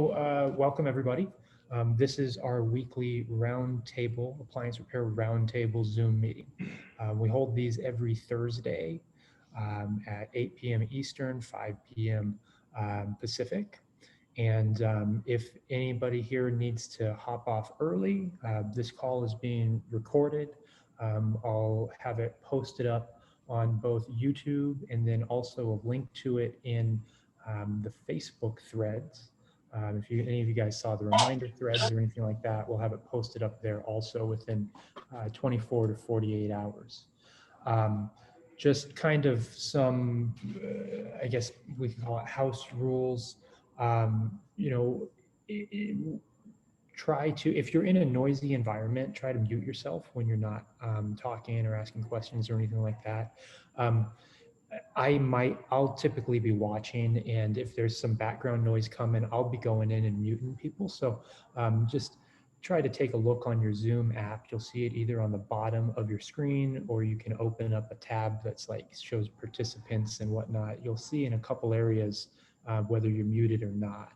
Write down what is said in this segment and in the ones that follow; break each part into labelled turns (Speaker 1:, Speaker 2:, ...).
Speaker 1: Welcome everybody. This is our weekly roundtable, appliance repair roundtable Zoom meeting. We hold these every Thursday at 8 p.m. Eastern, 5 p.m. Pacific. And if anybody here needs to hop off early, this call is being recorded. I'll have it posted up on both YouTube and then also a link to it in the Facebook threads. If any of you guys saw the reminder threads or anything like that, we'll have it posted up there also within 24 to 48 hours. Just kind of some, I guess we can call it house rules. Try to, if you're in a noisy environment, try to mute yourself when you're not talking or asking questions or anything like that. I'll typically be watching, and if there's some background noise coming, I'll be going in and muting people. So just try to take a look on your Zoom app. You'll see it either on the bottom of your screen, or you can open up a tab that's like shows participants and whatnot. You'll see in a couple areas whether you're muted or not.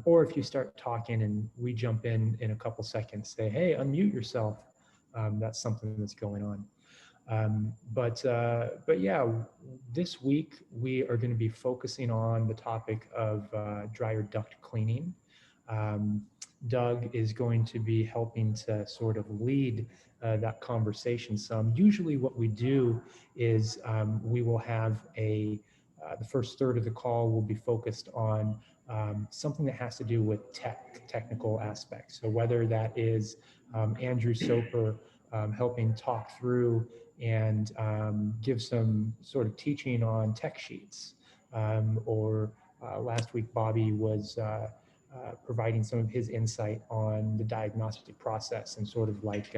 Speaker 1: Or if you start talking and we jump in a couple seconds, say, hey, unmute yourself. That's something that's going on. But yeah, this week we are going to be focusing on the topic of dryer duct cleaning. Doug is going to be helping to sort of lead that conversation some. Usually what we do is we will have the first third of the call will be focused on something that has to do with technical aspects. So whether that is Andrew Soper helping talk through and give some sort of teaching on tech sheets, or last week Bobby was providing some of his insight on the diagnostic process and sort of like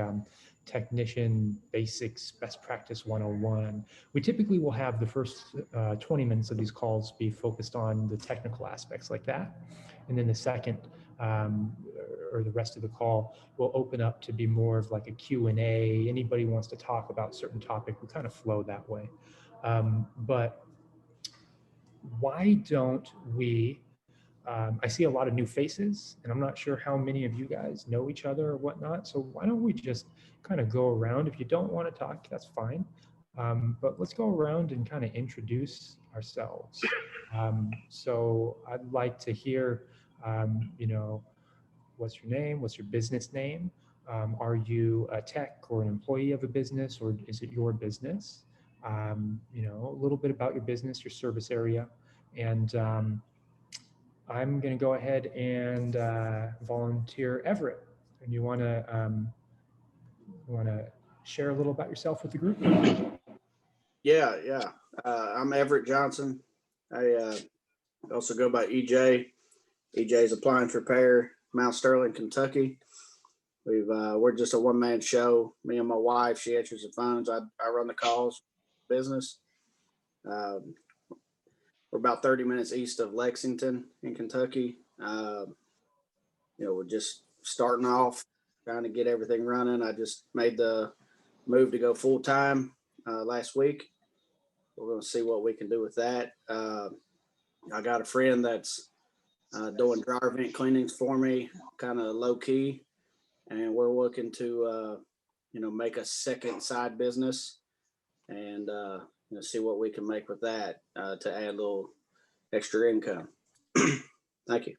Speaker 1: technician basics, best practice 101. We typically will have the first 20 minutes of these calls be focused on the technical aspects like that. And then the second or the rest of the call will open up to be more of like a Q&A. Anybody wants to talk about a certain topic, we kind of flow that way. But why don't we, I see a lot of new faces, and I'm not sure how many of you guys know each other or whatnot. So why don't we just kind of go around? If you don't want to talk, that's fine. But let's go around and kind of introduce ourselves. So I'd like to hear, what's your name? What's your business name? Are you a tech or an employee of a business, or is it your business? A little bit about your business, your service area, and I'm going to go ahead and volunteer Everett. And you want to share a little about yourself with the group?
Speaker 2: Yeah. I'm Everett Johnson. I also go by EJ. EJ's Appliance Repair, Mount Sterling, Kentucky. We're just a one-man show. Me and my wife, she answers the phones. I run the calls, business. We're about 30 minutes east of Lexington in Kentucky. We're just starting off, trying to get everything running. I just made the move to go full-time last week. We're going to see what we can do with that. I got a friend that's doing dryer vent cleanings for me, kind of low-key, and we're looking to, make a second side business and see what we can make with that to add a little extra income. Thank you.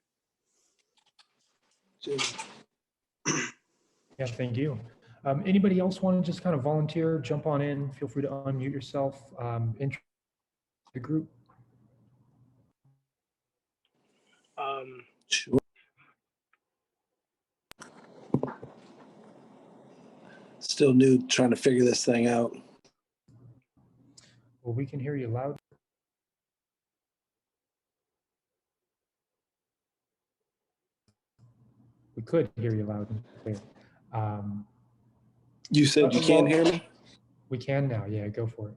Speaker 1: Yeah, thank you. Anybody else want to just kind of volunteer, jump on in? Feel free to unmute yourself, introduce the group.
Speaker 3: Sure. Still new, trying to figure this thing out.
Speaker 1: Well, we can hear you loud. We could hear you loud and clear.
Speaker 3: You said you can't hear me?
Speaker 1: We can now. Yeah, go for it.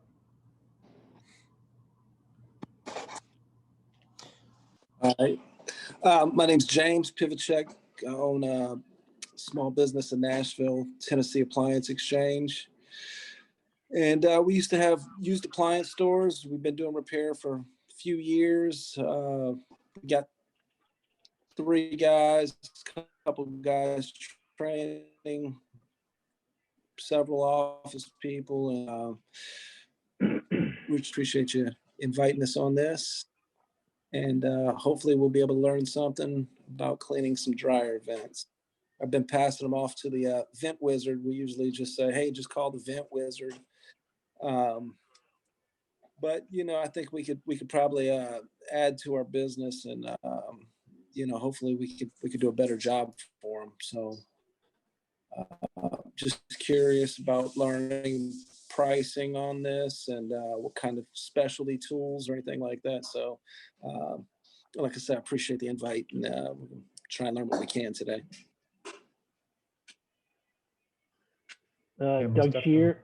Speaker 3: All right. My name's James Pivock. I own a small business in Nashville, Tennessee Appliance Exchange. And we used to have used appliance stores. We've been doing repair for a few years. We got 3 guys, a couple of guys training, several office people, and we appreciate you inviting us on this. And hopefully we'll be able to learn something about cleaning some dryer vents. I've been passing them off to the vent wizard. We usually just say, hey, just call the vent wizard. But I think we could probably add to our business, and hopefully we could do a better job for them. So just curious about learning pricing on this and what kind of specialty tools or anything like that. So like I said, I appreciate the invite, and we're gonna try and learn what we can today.
Speaker 1: Yeah, most
Speaker 4: Doug
Speaker 1: definitely.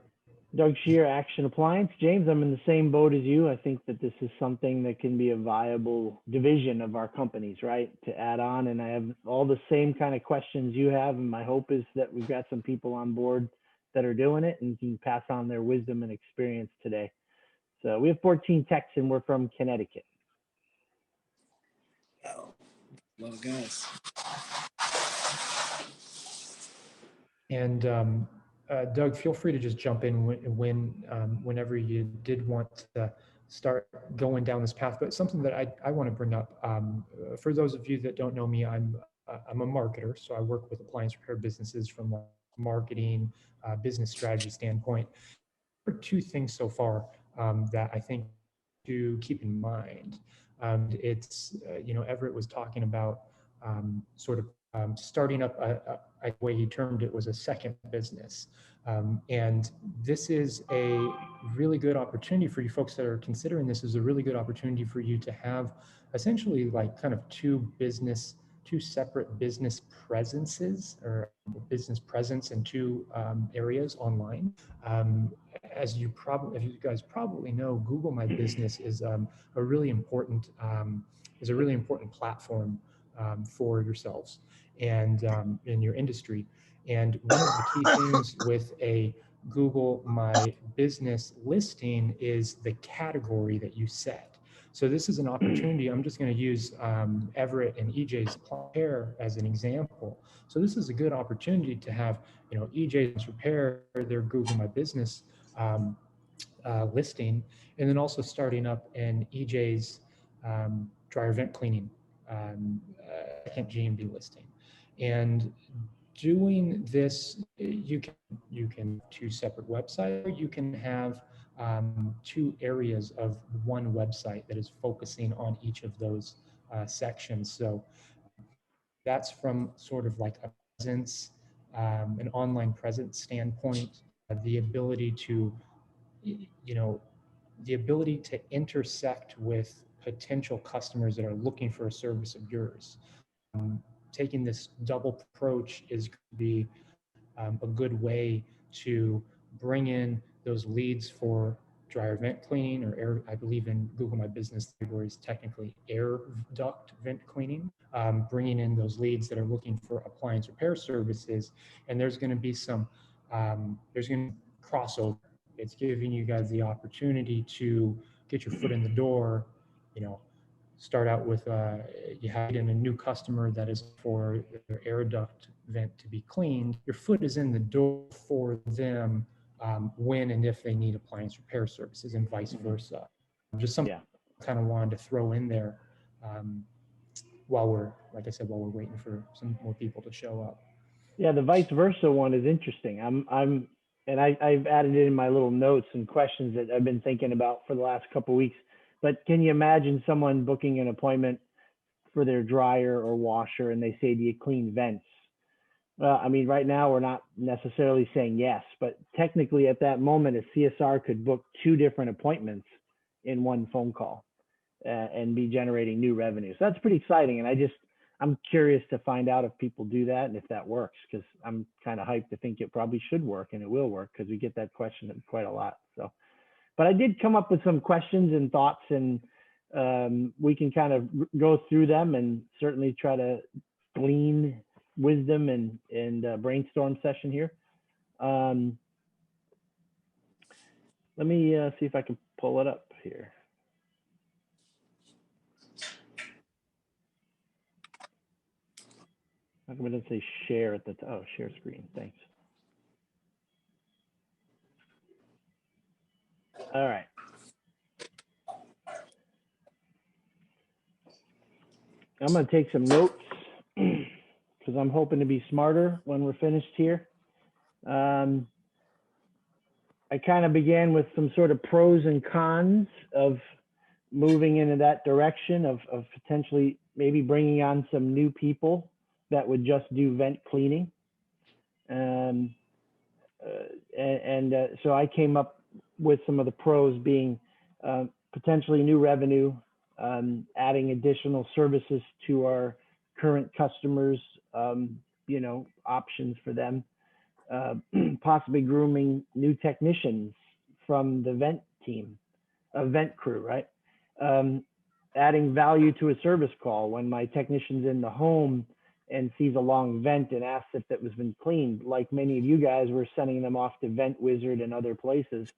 Speaker 4: Shear, Action Appliance. James, I'm in the same boat as you. I think that this is something that can be a viable division of our companies, right? To add on, and I have all the same kind of questions you have, and my hope is that we've got some people on board that are doing it and can pass on their wisdom and experience today. So we have 14 techs, and we're from Connecticut.
Speaker 3: Oh, well, guys.
Speaker 1: And Doug, feel free to just jump in whenever you did want to start going down this path. But something that I want to bring up, for those of you that don't know me, I'm a marketer, so I work with appliance repair businesses from a marketing, business strategy standpoint. There are 2 things so far that I think to keep in mind. It's Everett was talking about sort of starting up a way he termed it was a second business. And this is a really good opportunity for you folks that are considering this is a really good opportunity for you to have essentially like kind of two separate business presences or business presence in 2 areas online. As you guys probably know, Google My Business is a really important platform for yourselves and in your industry. And one of the key things with a Google My Business listing is the category that you set. So this is an opportunity. I'm just going to use Everett and EJ's Repair as an example. So this is a good opportunity to have, EJ's Repair, their Google My Business listing, and then also starting up an EJ's dryer vent cleaning second GMB listing. And doing this, you can 2 separate websites, or you can have 2 areas of one website that is focusing on each of those sections. So that's from sort of like a presence, an online presence standpoint, the ability to, the ability to intersect with potential customers that are looking for a service of yours. Taking this double approach is going to be a good way to bring in those leads for dryer vent cleaning, or air, I believe in Google My Business categories, technically air duct vent cleaning, bringing in those leads that are looking for appliance repair services. And there's going to be some, there's going to be crossover. It's giving you guys the opportunity to get your foot in the door, start out with you have in a new customer that is for their air duct vent to be cleaned. Your foot is in the door for them when and if they need appliance repair services, and vice versa. Just something I kind of wanted to throw in there while we're waiting for some more people to show up.
Speaker 4: Yeah, the vice versa one is interesting. I've added it in my little notes and questions that I've been thinking about for the last couple of weeks. But can you imagine someone booking an appointment for their dryer or washer and they say, do you clean vents? Well, I mean, right now we're not necessarily saying yes, but technically at that moment, a CSR could book 2 different appointments in one phone call and be generating new revenue. So that's pretty exciting. And I'm curious to find out if people do that and if that works, because I'm kind of hyped to think it probably should work, and it will work because we get that question quite a lot. So. But I did come up with some questions and thoughts, and we can kind of go through them and certainly try to glean wisdom and brainstorm session here. Let me see if I can pull it up here. How come it doesn't say share at the top? Oh, share screen. Thanks. All right. I'm going to take some notes because I'm hoping to be smarter when we're finished here. I kind of began with some sort of pros and cons of moving into that direction of potentially maybe bringing on some new people that would just do vent cleaning. So I came up with some of the pros being potentially new revenue, adding additional services to our current customers, you know, options for them, possibly grooming new technicians from the vent team, vent crew, right? Adding value to a service call when my technician's in the home and sees a long vent and asks if that was been cleaned. Like many of you guys, we're sending them off to Vent Wizard and other places.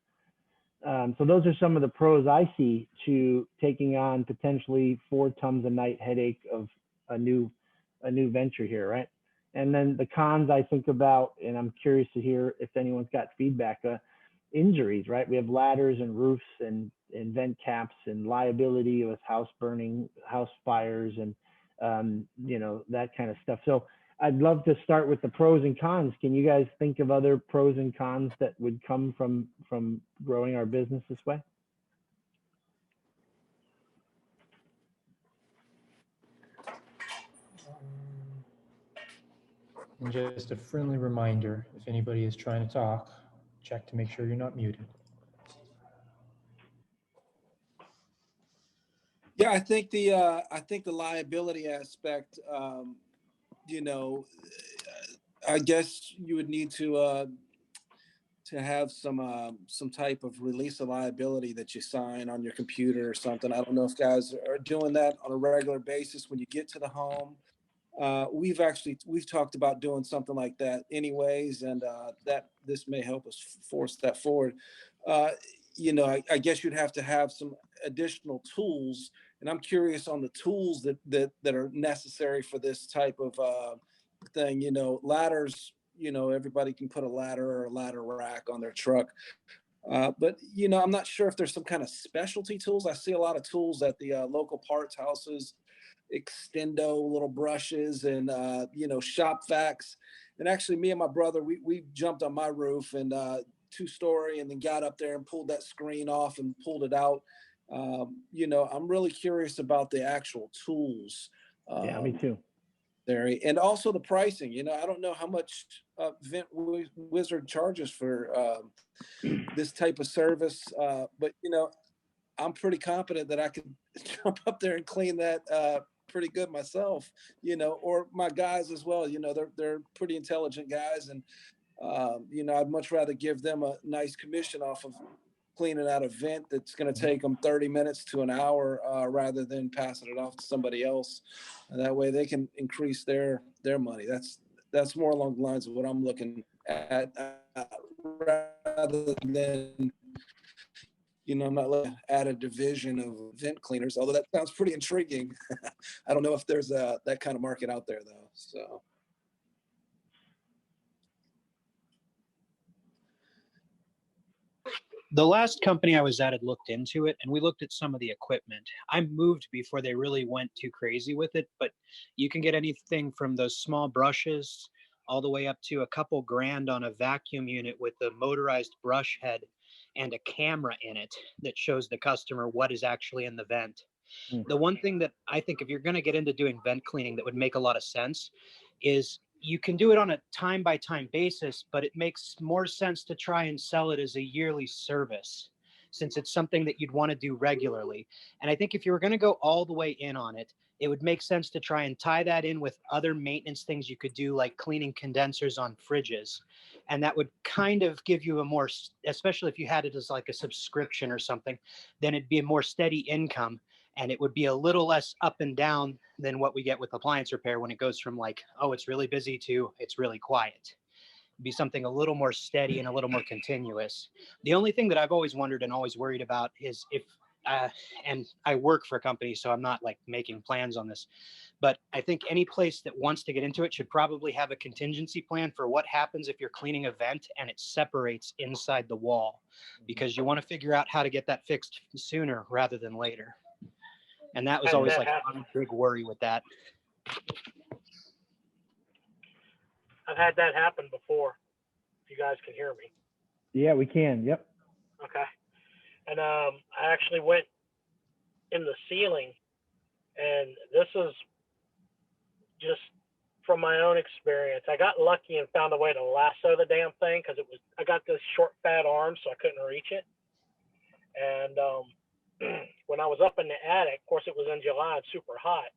Speaker 4: So those are some of the pros I see to taking on potentially 4 tons a night headache of a new venture here, right? And then the cons I think about, and I'm curious to hear if anyone's got feedback, injuries, right? We have ladders and roofs and vent caps and liability with house burning, house fires, and you know, that kind of stuff. So I'd love to start with the pros and cons. Can you guys think of other pros and cons that would come from growing our business this way?
Speaker 1: And just a friendly reminder, if anybody is trying to talk, check to make sure you're not muted.
Speaker 3: Yeah, I think the liability aspect, you know, I guess you would need to have some type of release of liability that you sign on your computer or something. I don't know if guys are doing that on a regular basis when you get to the home. We've talked about doing something like that anyways, and that this may help us force that forward. You know, I guess you'd have to have some additional tools, and I'm curious on the tools that are necessary for this type of thing. You know, ladders. You know, everybody can put a ladder or a ladder rack on their truck. But, you know, I'm not sure if there's some kind of specialty tools. I see a lot of tools at the local parts houses, extendo little brushes and, you know, shop vacs. And actually me and my brother, we jumped on my roof and 2-story and then got up there and pulled that screen off and pulled it out. You know, I'm really curious about the actual tools.
Speaker 4: Yeah, me too.
Speaker 3: There, and also the pricing. You know, I don't know how much Vent Wizard charges for this type of service, but you know, I'm pretty confident that I could jump up there and clean that pretty good myself. You know, or my guys as well. You know, they're pretty intelligent guys, and you know, I'd much rather give them a nice commission off of cleaning out a vent that's going to take them 30 minutes to an hour rather than passing it off to somebody else. And that way they can increase their money. That's more along the lines of what I'm looking at rather than, you know, I'm not looking at a division of vent cleaners, although that sounds pretty intriguing. I don't know if there's that kind of market out there though. So.
Speaker 5: The last company I was at had looked into it, and we looked at some of the equipment. I moved before they really went too crazy with it, but you can get anything from those small brushes all the way up to a couple grand on a vacuum unit with a motorized brush head and a camera in it that shows the customer what is actually in the vent. The one thing that I think if you're going to get into doing vent cleaning that would make a lot of sense is you can do it on a time by time basis, but it makes more sense to try and sell it as a yearly service since it's something that you'd want to do regularly. And I think if you were going to go all the way in on it, it would make sense to try and tie that in with other maintenance things you could do, like cleaning condensers on fridges. And that would kind of give you a more, especially if you had it as like a subscription or something, then it'd be a more steady income. And it would be a little less up and down than what we get with appliance repair when it goes from like, oh, it's really busy to it's really quiet. It'd be something a little more steady and a little more continuous. The only thing that I've always wondered and always worried about is if, and I work for a company, so I'm not like making plans on this, But I think any place that wants to get into it should probably have a contingency plan for what happens if you're cleaning a vent and it separates inside the wall, because you want to figure out how to get that fixed sooner rather than later. And that was
Speaker 6: Had
Speaker 5: always
Speaker 6: that
Speaker 5: like
Speaker 6: happen.
Speaker 5: a big worry with that.
Speaker 6: I've had that happen before. If you guys can hear me.
Speaker 4: Yeah, we can. Yep.
Speaker 6: Okay. And I actually went in the ceiling, and this is just from my own experience. I got lucky and found a way to lasso the damn thing because I got this short, fat arm, so I couldn't reach it. And when I was up in the attic, of course, it was in July and super hot,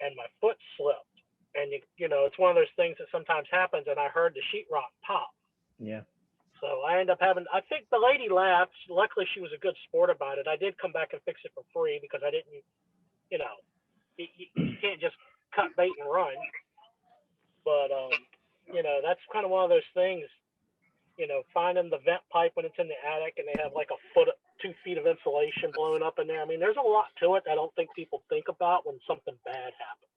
Speaker 6: and my foot slipped. And you know, it's one of those things that sometimes happens, and I heard the sheetrock pop.
Speaker 4: Yeah.
Speaker 6: So I ended up I think the lady laughed. Luckily, she was a good sport about it. I did come back and fix it for free because I didn't, you know, you can't just cut bait and run. But, you know, that's kind of one of those things, you know, finding the vent pipe when it's in the attic and they have like 2 feet of insulation blowing up in there. I mean, there's a lot to it that I don't think people think about when something bad happens.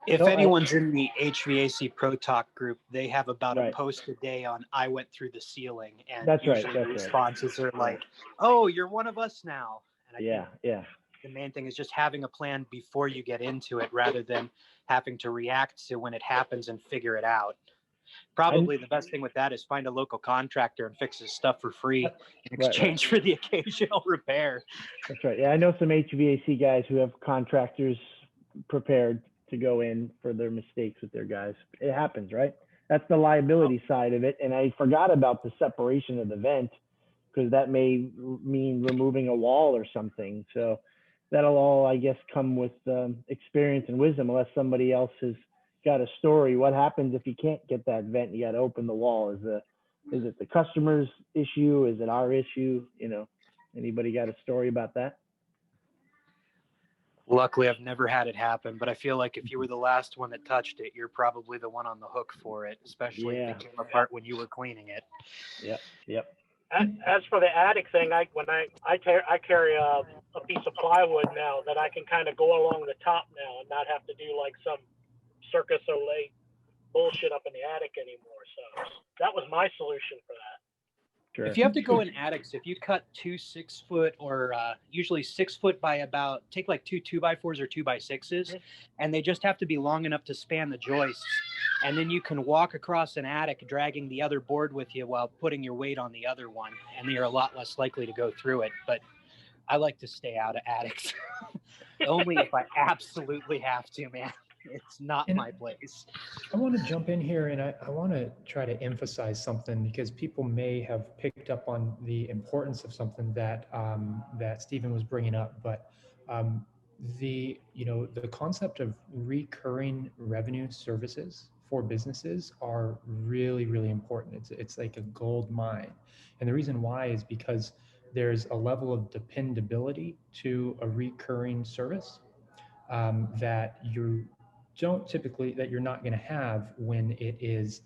Speaker 5: If
Speaker 4: No,
Speaker 5: anyone's in the HVAC Pro Talk group, they have about a
Speaker 4: Right.
Speaker 5: post a day on I went through the ceiling, and
Speaker 4: That's right,
Speaker 5: usually
Speaker 4: that's
Speaker 5: the
Speaker 4: right.
Speaker 5: responses are like, "Oh, you're one of us now." And I
Speaker 4: Yeah.
Speaker 5: think
Speaker 4: Yeah.
Speaker 5: the main thing is just having a plan before you get into it, rather than having to react to when it happens and figure it out. Probably the best thing with that is find a local contractor and fix his stuff for free in
Speaker 4: Right.
Speaker 5: exchange for the occasional repair.
Speaker 4: That's right. Yeah, I know some HVAC guys who have contractors prepared to go in for their mistakes with their guys. It happens, right? That's the liability side of it. And I forgot about the separation of the vent because that may mean removing a wall or something. So that'll all, I guess, come with experience and wisdom, unless somebody else has got a story. What happens if you can't get that vent and you got to open the wall? Is it the customer's issue? Is it our issue? You know, anybody got a story about that?
Speaker 5: Luckily, I've never had it happen, but I feel like if you were the last one that touched it, you're probably the one on the hook for it, especially if it came apart when you were cleaning it.
Speaker 4: Yep.
Speaker 6: As for the attic thing, I carry a piece of plywood now that I can kind of go along the top now and not have to do like some Circus Olay bullshit up in the attic anymore. So that was my solution for that.
Speaker 4: Sure.
Speaker 5: If you have to go in attics, if you cut 2 6-foot or usually 6 foot by about, take like 2 2x4s or 2x6s, and they just have to be long enough to span the joists. And then you can walk across an attic dragging the other board with you while putting your weight on the other one. And they are a lot less likely to go through it. But I like to stay out of attics. Only if I absolutely have to, man. It's not my place.
Speaker 1: I want to jump in here and I want to try to emphasize something because people may have picked up on the importance of something that that Stephen was bringing up, but the concept of recurring revenue services for businesses are really, really important. It's like a gold mine, and the reason why is because there's a level of dependability to a recurring service that you're not going to have when it is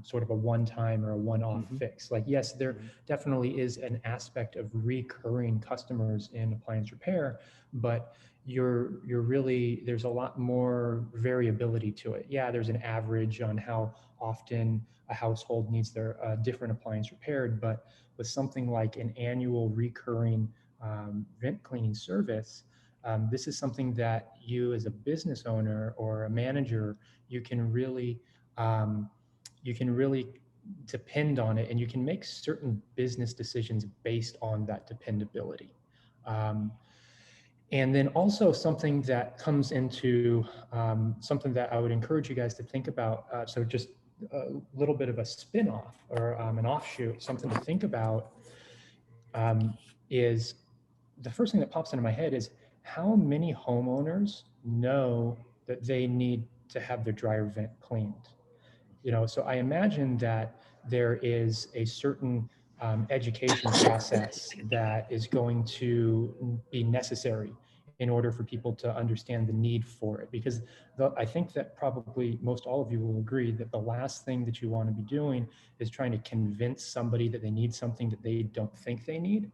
Speaker 1: sort of a one-time or a one-off fix. Like, yes, there definitely is an aspect of recurring customers in appliance repair, but there's a lot more variability to it. Yeah, there's an average on how often a household needs their different appliance repaired, but with something like an annual recurring vent cleaning service, this is something that you as a business owner or a manager, you can really depend on it, and you can make certain business decisions based on that dependability. And then also something that comes into something that I would encourage you guys to think about. So just a little bit of a spin-off or an offshoot, something to think about is the first thing that pops into my head is how many homeowners know that they need to have their dryer vent cleaned? So I imagine that there is a certain education process that is going to be necessary in order for people to understand the need for it. Because I think that probably most all of you will agree that the last thing that you want to be doing is trying to convince somebody that they need something that they don't think they need.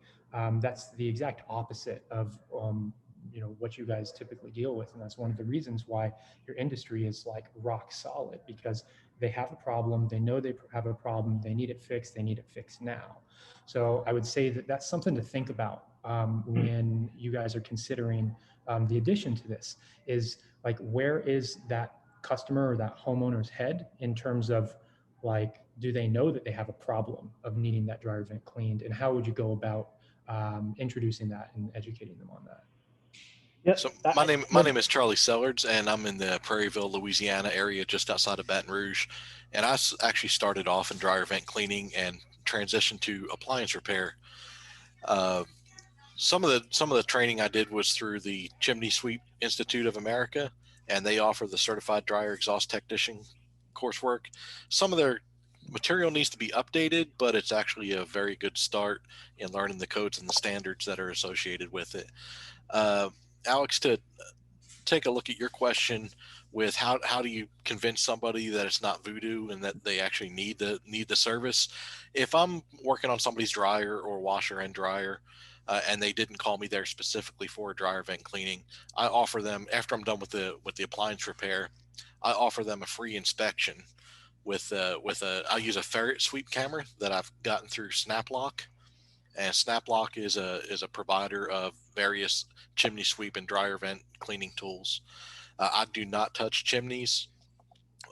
Speaker 1: That's the exact opposite of what you guys typically deal with. And that's one of the reasons why your industry is like rock solid, because they have a problem, they know they have a problem, they need it fixed now. So I would say that that's something to think about when you guys are considering the addition to this, is like, where is that customer or that homeowner's head in terms of, like, do they know that they have a problem of needing that dryer vent cleaned, and how would you go about introducing that and educating them on that?
Speaker 4: Yep.
Speaker 7: So my name is Charlie Sellards, and I'm in the Prairieville, Louisiana area, just outside of Baton Rouge. And I actually started off in dryer vent cleaning and transitioned to appliance repair. Some of the training I did was through the Chimney Sweep Institute of America, and they offer the Certified Dryer Exhaust Technician coursework. Some of their material needs to be updated, but it's actually a very good start in learning the codes and the standards that are associated with it. Alex, to take a look at your question with how do you convince somebody that it's not voodoo and that they actually need the service. If I'm working on somebody's dryer or washer and dryer, and they didn't call me there specifically for dryer vent cleaning, I offer them, after I'm done with the appliance repair, I offer them a free inspection with I use a ferret sweep camera that I've gotten through SnapLock. And SnapLock is a provider of various chimney sweep and dryer vent cleaning tools. I do not touch chimneys.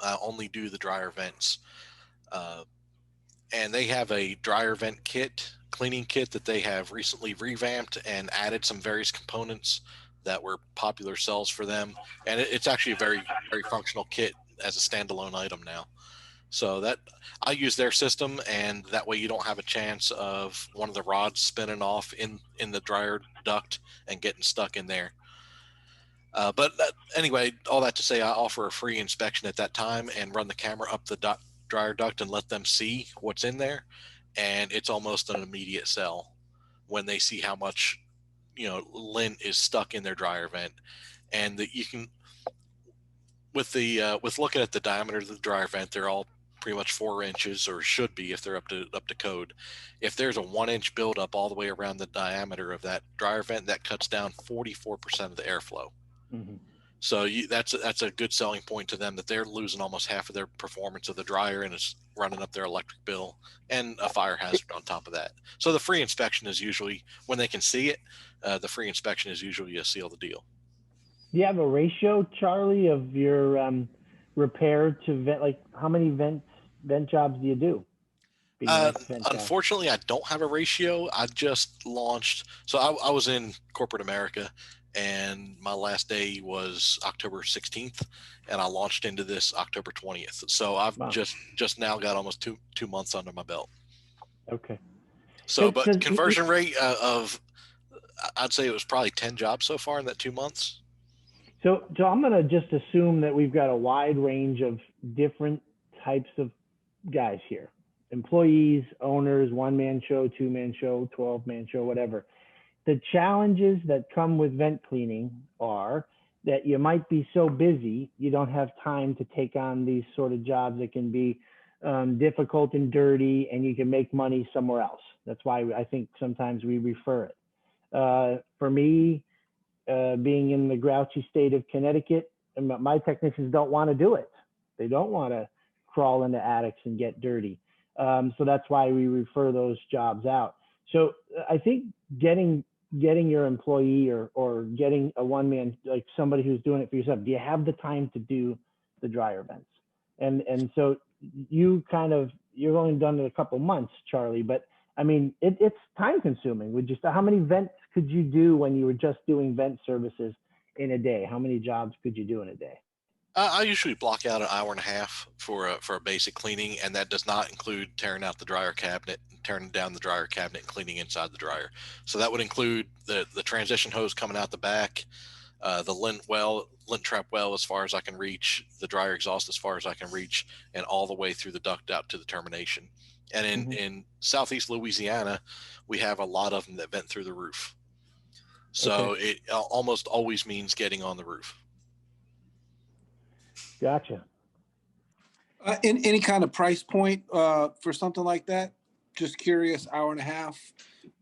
Speaker 7: I only do the dryer vents. And they have a dryer vent cleaning kit that they have recently revamped and added some various components that were popular sells for them. And it's actually a very, very functional kit as a standalone item now. So that I use their system, and that way you don't have a chance of one of the rods spinning off in the dryer duct and getting stuck in there. Anyway, all that to say, I offer a free inspection at that time and run the camera up the dryer duct and let them see what's in there. And it's almost an immediate sell when they see how much, lint is stuck in their dryer vent. And that you can, with looking at the diameter of the dryer vent, they're all pretty much 4 inches, or should be if they're up to code. If there's a 1-inch buildup all the way around the diameter of that dryer vent, that cuts down 44% of the airflow.
Speaker 4: Mm-hmm.
Speaker 7: So that's a good selling point to them, that they're losing almost half of their performance of the dryer, and it's running up their electric bill and a fire hazard on top of that. So the free inspection is usually, when they can see it, the free inspection is usually a seal the deal.
Speaker 4: Do you have a ratio, Charlie, of your repair to vent? Like, how many vent jobs do you do?
Speaker 7: Unfortunately, I don't have a ratio. I just launched. So I was in corporate America, and my last day was October 16th, and I launched into this October 20th. So I've just now got almost two months under my belt.
Speaker 4: Okay.
Speaker 7: So, but conversion rate of, I'd say it was probably 10 jobs so far in that 2 months.
Speaker 4: So I'm going to just assume that we've got a wide range of different types of guys here: employees, owners, 1-man show, 2-man show, 12-man show, whatever. The challenges that come with vent cleaning are that you might be so busy, you don't have time to take on these sort of jobs that can be difficult and dirty, and you can make money somewhere else. That's why I think sometimes we refer it. For me, being in the grouchy state of Connecticut, my technicians don't want to do it. They don't want to crawl into attics and get dirty. So that's why we refer those jobs out. So I think getting your employee or getting a 1-man, like somebody who's doing it for yourself, do you have the time to do the dryer vents? And so you've only done it a couple months, Charlie, but I mean, it's time consuming. How many vents could you do when you were just doing vent services in a day? How many jobs could you do in a day?
Speaker 7: I usually block out an hour and a half for a basic cleaning, and that does not include tearing out the dryer cabinet, tearing down the dryer cabinet, and cleaning inside the dryer. So that would include the transition hose coming out the back, the lint trap well as far as I can reach, the dryer exhaust as far as I can reach, and all the way through the duct out to the termination. And in Southeast Louisiana, we have a lot of them that vent through the roof. So It almost always means getting on the roof.
Speaker 4: Gotcha.
Speaker 3: In any kind of price point for something like that? Just curious, hour and a half,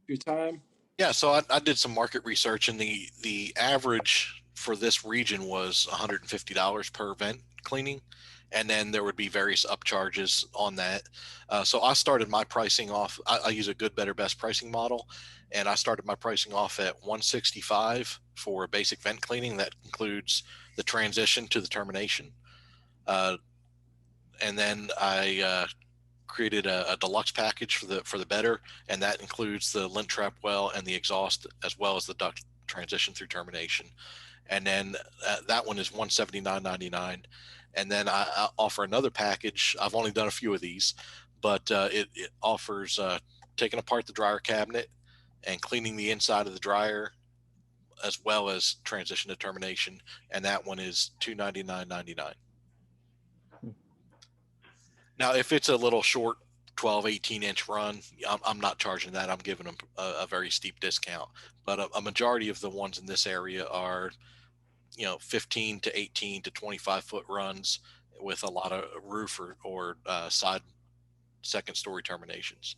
Speaker 3: your time?
Speaker 7: Yeah, so I did some market research, and the average for this region was $150 per vent cleaning, and then there would be various upcharges on that. So I started my pricing off. I use a good, better, best pricing model, and I started my pricing off at 165 for basic vent cleaning. That includes the transition to the termination, and then I created a deluxe package for the better, and that includes the lint trap well and the exhaust, as well as the duct transition through termination. And then that one is $179.99. And then I offer another package. I've only done a few of these, but it offers taking apart the dryer cabinet and cleaning the inside of the dryer, as well as transition to termination. And that one is $299.99. Now, if it's a little short 12, 18-inch run, I'm not charging that. I'm giving them a very steep discount. But a majority of the ones in this area are, 15 to 18 to 25-foot runs with a lot of roof or side second-story terminations.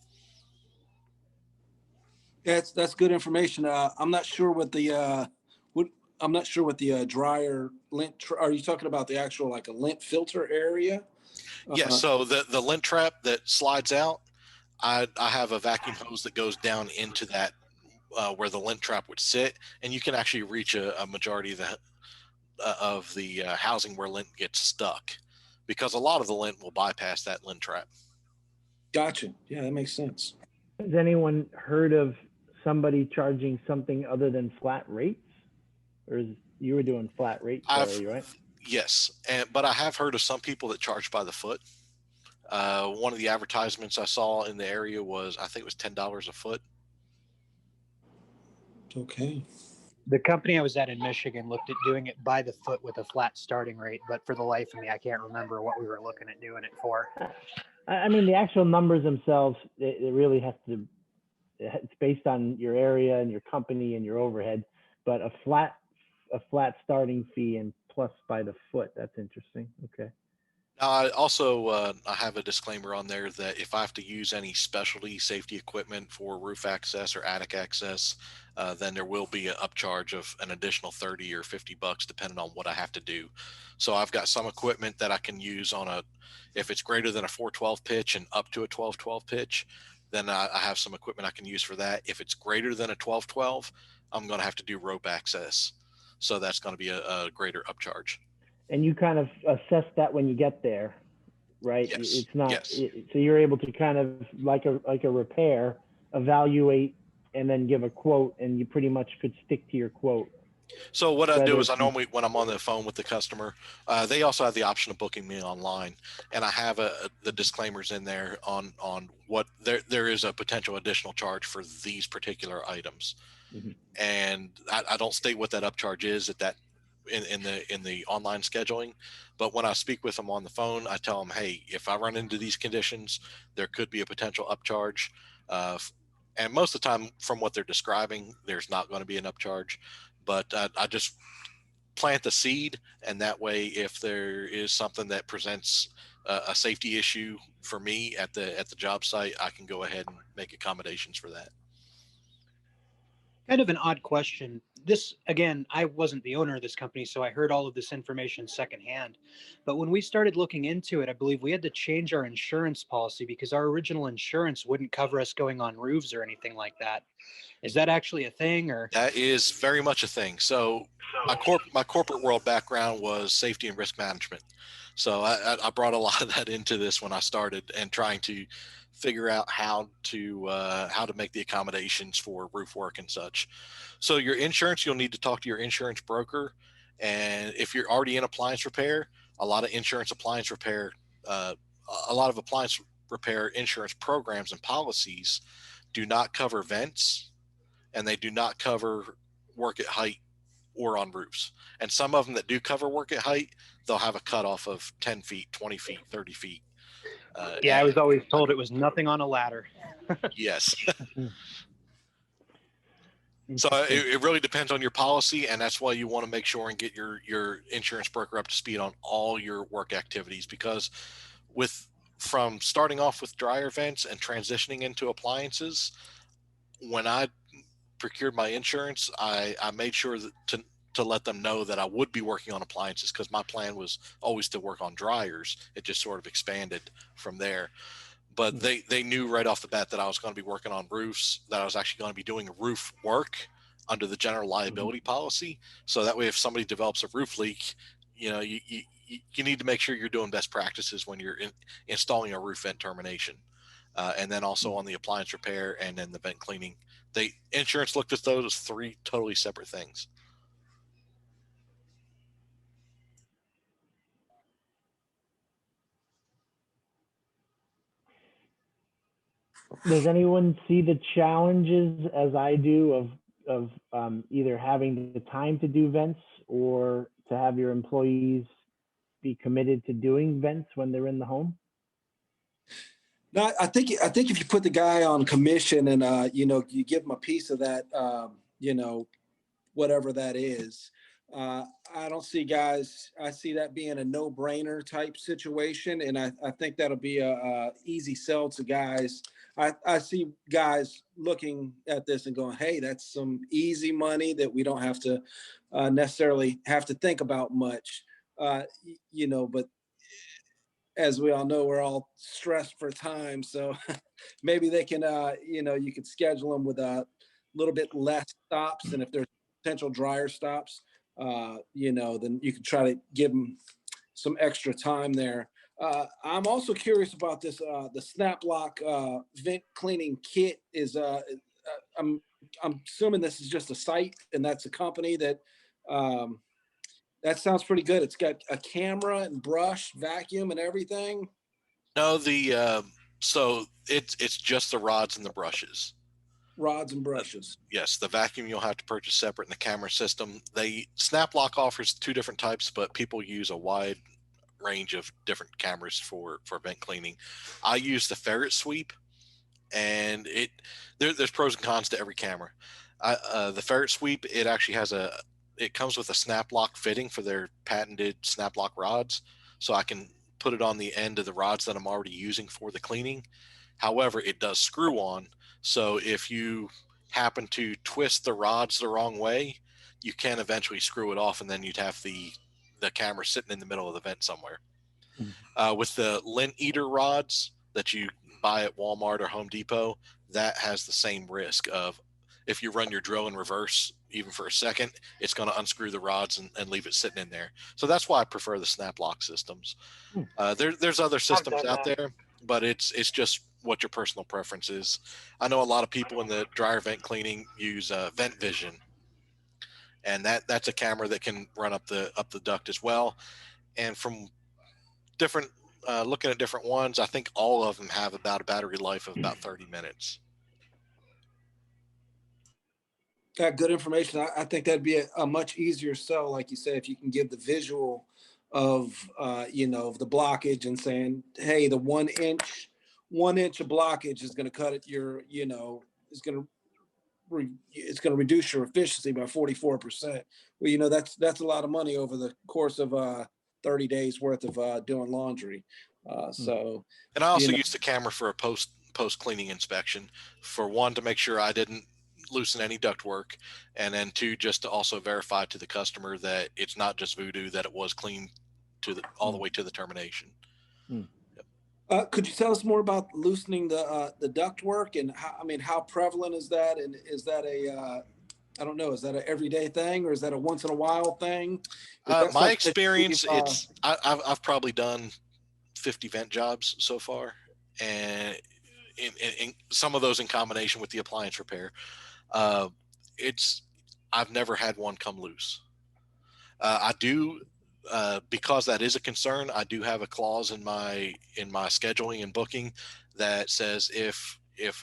Speaker 3: Yeah, that's good information. I'm not sure what the dryer lint. Are you talking about the actual like a lint filter area?
Speaker 7: Yeah, so the lint trap that slides out, I have a vacuum hose that goes down into that where the lint trap would sit, and you can actually reach a majority of the housing where lint gets stuck, because a lot of the lint will bypass that lint trap.
Speaker 3: Gotcha. Yeah, that makes sense.
Speaker 4: Has anyone heard of somebody charging something other than flat rates? Or you were doing flat rates already, right?
Speaker 7: Yes, but I have heard of some people that charge by the foot. One of the advertisements I saw in the area was, I think it was $10 a foot.
Speaker 3: Okay.
Speaker 5: The company I was at in Michigan looked at doing it by the foot with a flat starting rate, but for the life of me, I can't remember what we were looking at doing it for.
Speaker 4: I mean, the actual numbers themselves, it really has to, it's based on your area and your company and your overhead, but a flat starting fee and plus by the foot, that's interesting. Okay.
Speaker 7: I also I have a disclaimer on there that if I have to use any specialty safety equipment for roof access or attic access, then there will be an upcharge of an additional 30 or 50 bucks depending on what I have to do. So I've got some equipment that I can use on if it's greater than a 412 pitch and up to a 1212 pitch, then I have some equipment I can use for that. If it's greater than a 1212, I'm going to have to do rope access. So that's going to be a greater upcharge.
Speaker 4: And you kind of assess that when you get there, right?
Speaker 7: Yes.
Speaker 4: It's not,
Speaker 7: Yes.
Speaker 4: So you're able to kind of like a repair, evaluate, and then give a quote, and you pretty much could stick to your quote.
Speaker 7: So what I do is I normally, when I'm on the phone with the customer, they also have the option of booking me online, and I have the disclaimers in there on what there is a potential additional charge for these particular items. Mm-hmm. And I don't state what that upcharge is at that in the online scheduling, but when I speak with them on the phone, I tell them, hey, if I run into these conditions, there could be a potential upcharge. And most of the time, from what they're describing, there's not going to be an upcharge. But I just plant the seed, and that way, if there is something that presents a safety issue for me at the job site, I can go ahead and make accommodations for that.
Speaker 5: Kind of an odd question. This, again, I wasn't the owner of this company, so I heard all of this information secondhand. But when we started looking into it, I believe we had to change our insurance policy because our original insurance wouldn't cover us going on roofs or anything like that. Is that actually a thing, or?
Speaker 7: That is very much a thing. So my corporate world background was safety and risk management. So I brought a lot of that into this when I started, and trying to figure out how to make the accommodations for roof work and such. So your insurance, you'll need to talk to your insurance broker. And if you're already in appliance repair, a lot of appliance repair insurance programs and policies do not cover vents, and they do not cover work at height or on roofs. And some of them that do cover work at height, they'll have a cutoff of 10 feet, 20 feet, 30 feet.
Speaker 5: I was always told it was nothing on a ladder.
Speaker 7: Yes. So it really depends on your policy, and that's why you want to make sure and get your insurance broker up to speed on all your work activities, because from starting off with dryer vents and transitioning into appliances, when I procured my insurance, I made sure that to let them know that I would be working on appliances, because my plan was always to work on dryers. It just sort of expanded from there. But they knew right off the bat that I was going to be working on roofs, that I was actually going to be doing roof work under the general liability policy. So that way, if somebody develops a roof leak, you know, you need to make sure you're doing best practices when you're installing a roof vent termination. And then also on the appliance repair and then the vent cleaning. Insurance looked at those as 3 totally separate things.
Speaker 4: Does anyone see the challenges as I do of either having the time to do vents or to have your employees be committed to doing vents when they're in the home?
Speaker 3: No, I think if you put the guy on commission and you know, you give him a piece of that, you know, whatever that is, I don't see guys. I see that being a no-brainer type situation, and I think that'll be a easy sell to guys. I see guys looking at this and going, "Hey, that's some easy money that we don't have to necessarily have to think about much." You know, but as we all know, we're all stressed for time. So maybe they can, you know, you could schedule them with a little bit less stops. And if there's potential dryer stops, you know, then you can try to give them some extra time there. I'm also curious about this, the Snap Lock vent cleaning kit is, I'm assuming this is just a site and that's a company that, that sounds pretty good. It's got a camera and brush, vacuum, and everything.
Speaker 7: No, so it's just the rods and the brushes.
Speaker 3: Rods and brushes.
Speaker 7: Yes, the vacuum you'll have to purchase separate, in the camera system. SnapLock offers 2 different types, but people use a wide range of different cameras for vent cleaning. I use the ferret sweep, and there's pros and cons to every camera. The ferret sweep, it actually has it comes with a snap lock fitting for their patented snap lock rods. So I can put it on the end of the rods that I'm already using for the cleaning. However, it does screw on. So if you happen to twist the rods the wrong way, you can eventually screw it off, and then you'd have the camera sitting in the middle of the vent somewhere. With the lint eater rods that you buy at Walmart or Home Depot, that has the same risk of, if you run your drill in reverse, even for a second, it's going to unscrew the rods and leave it sitting in there. So that's why I prefer the snap lock systems. There's other systems out there, but it's just what your personal preference is. I know a lot of people in the dryer vent cleaning use Vent Vision, and that's a camera that can run up the duct as well. And from different looking at different ones, I think all of them have about a battery life of about 30 minutes.
Speaker 3: Got good information. I think that'd be a much easier sell, like you said, if you can give the visual of you know, of the blockage and saying, hey, the 1 inch of blockage is going to cut it. You know, it's going to reduce your efficiency by 44%. Well, you know, that's a lot of money over the course of 30 days worth of doing laundry. So,
Speaker 7: and I also
Speaker 3: you know,
Speaker 7: use the camera for a post cleaning inspection, for 1, to make sure I didn't loosen any duct work, and then 2, just to also verify to the customer that it's not just voodoo, that it was clean all the way to the termination.
Speaker 3: Could you tell us more about loosening the duct work, and how prevalent is that? And is that I don't know, is that an everyday thing, or is that a once in a while thing?
Speaker 7: My experience, I've probably done 50 vent jobs so far, and in some of those in combination with the appliance repair. I've never had one come loose. I do, because that is a concern, I do have a clause in my scheduling and booking that says if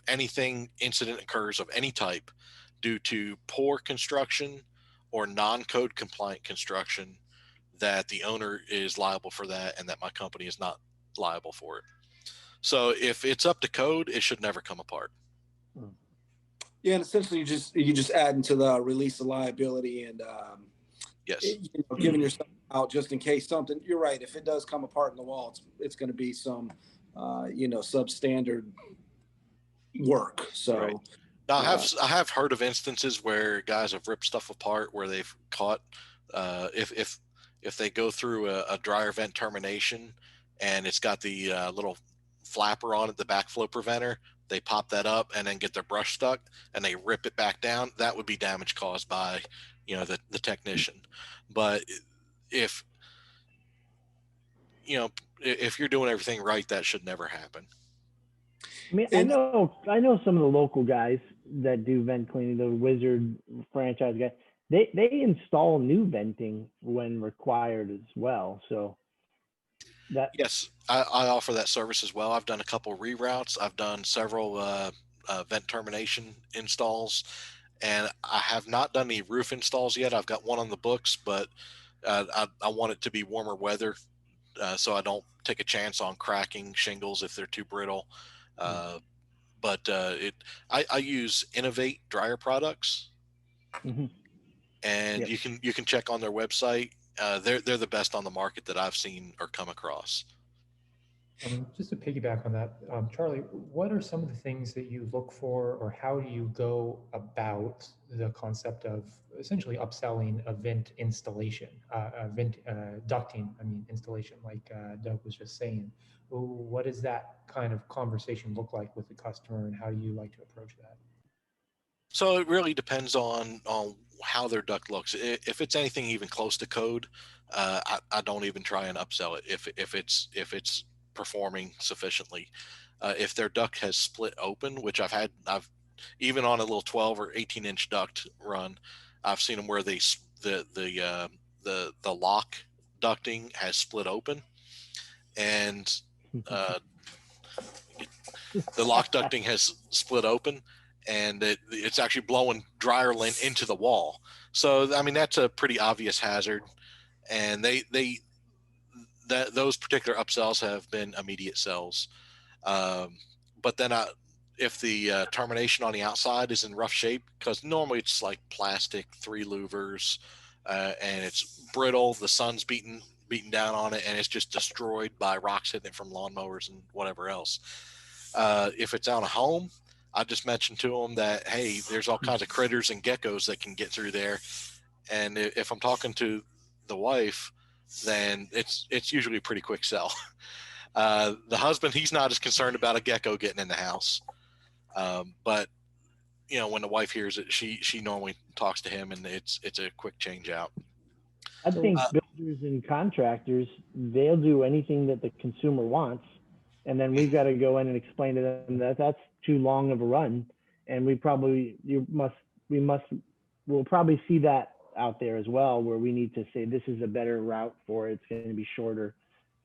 Speaker 7: anything incident occurs of any type due to poor construction or non-code compliant construction, that the owner is liable for that, and that my company is not liable for it. So if it's up to code, it should never come apart.
Speaker 3: Yeah, and essentially you just add into the release of liability, and
Speaker 7: yes,
Speaker 3: you know, giving yourself out just in case something. You're right. If it does come apart in the wall, it's going to be some you know, substandard work. So,
Speaker 7: Now, I have heard of instances where guys have ripped stuff apart where they've caught if they go through a dryer vent termination and it's got the little flapper on it, the backflow preventer, they pop that up and then get their brush stuck and they rip it back down. That would be damage caused by, the technician. But if if you're doing everything right, that should never happen.
Speaker 4: I mean, I know some of the local guys that do vent cleaning, the Wizard franchise guys. They install new venting when required as well. So that
Speaker 7: yes, I offer that service as well. I've done a couple reroutes. I've done several vent termination installs, and I have not done any roof installs yet. I've got one on the books, but I want it to be warmer weather, so I don't take a chance on cracking shingles if they're too brittle. But I use Innovate dryer products, and
Speaker 4: Yep.
Speaker 7: you can check on their website. They're the best on the market that I've seen or come across.
Speaker 1: Just to piggyback on that, Charlie, what are some of the things that you look for, or how do you go about the concept of essentially upselling a vent installation, a vent ducting, installation, like Doug was just saying? What does that kind of conversation look like with the customer, and how do you like to approach that?
Speaker 7: So it really depends on how their duct looks. If it's anything even close to code, I don't even try and upsell it if it's performing sufficiently. If their duct has split open, which I've even on a little 12 or 18-inch duct run, I've seen them where the lock ducting has split open, and the lock ducting has split open, and it's actually blowing dryer lint into the wall. So that's a pretty obvious hazard, and those particular upsells have been immediate sells. But then if the termination on the outside is in rough shape, because normally it's like plastic, 3 louvers, and it's brittle, the sun's beating down on it, and it's just destroyed by rocks hitting it from lawnmowers and whatever else. If it's on a home, I just mentioned to them that, hey, there's all kinds of critters and geckos that can get through there. And if I'm talking to the wife, then it's usually a pretty quick sell. The husband, he's not as concerned about a gecko getting in the house. But when the wife hears it, she normally talks to him, and it's a quick change out.
Speaker 4: I think builders and contractors, they'll do anything that the consumer wants. And then we've got to go in and explain to them that that's too long of a run. And we'll probably see that out there as well, where we need to say, this is a better route for it. It's going to be shorter,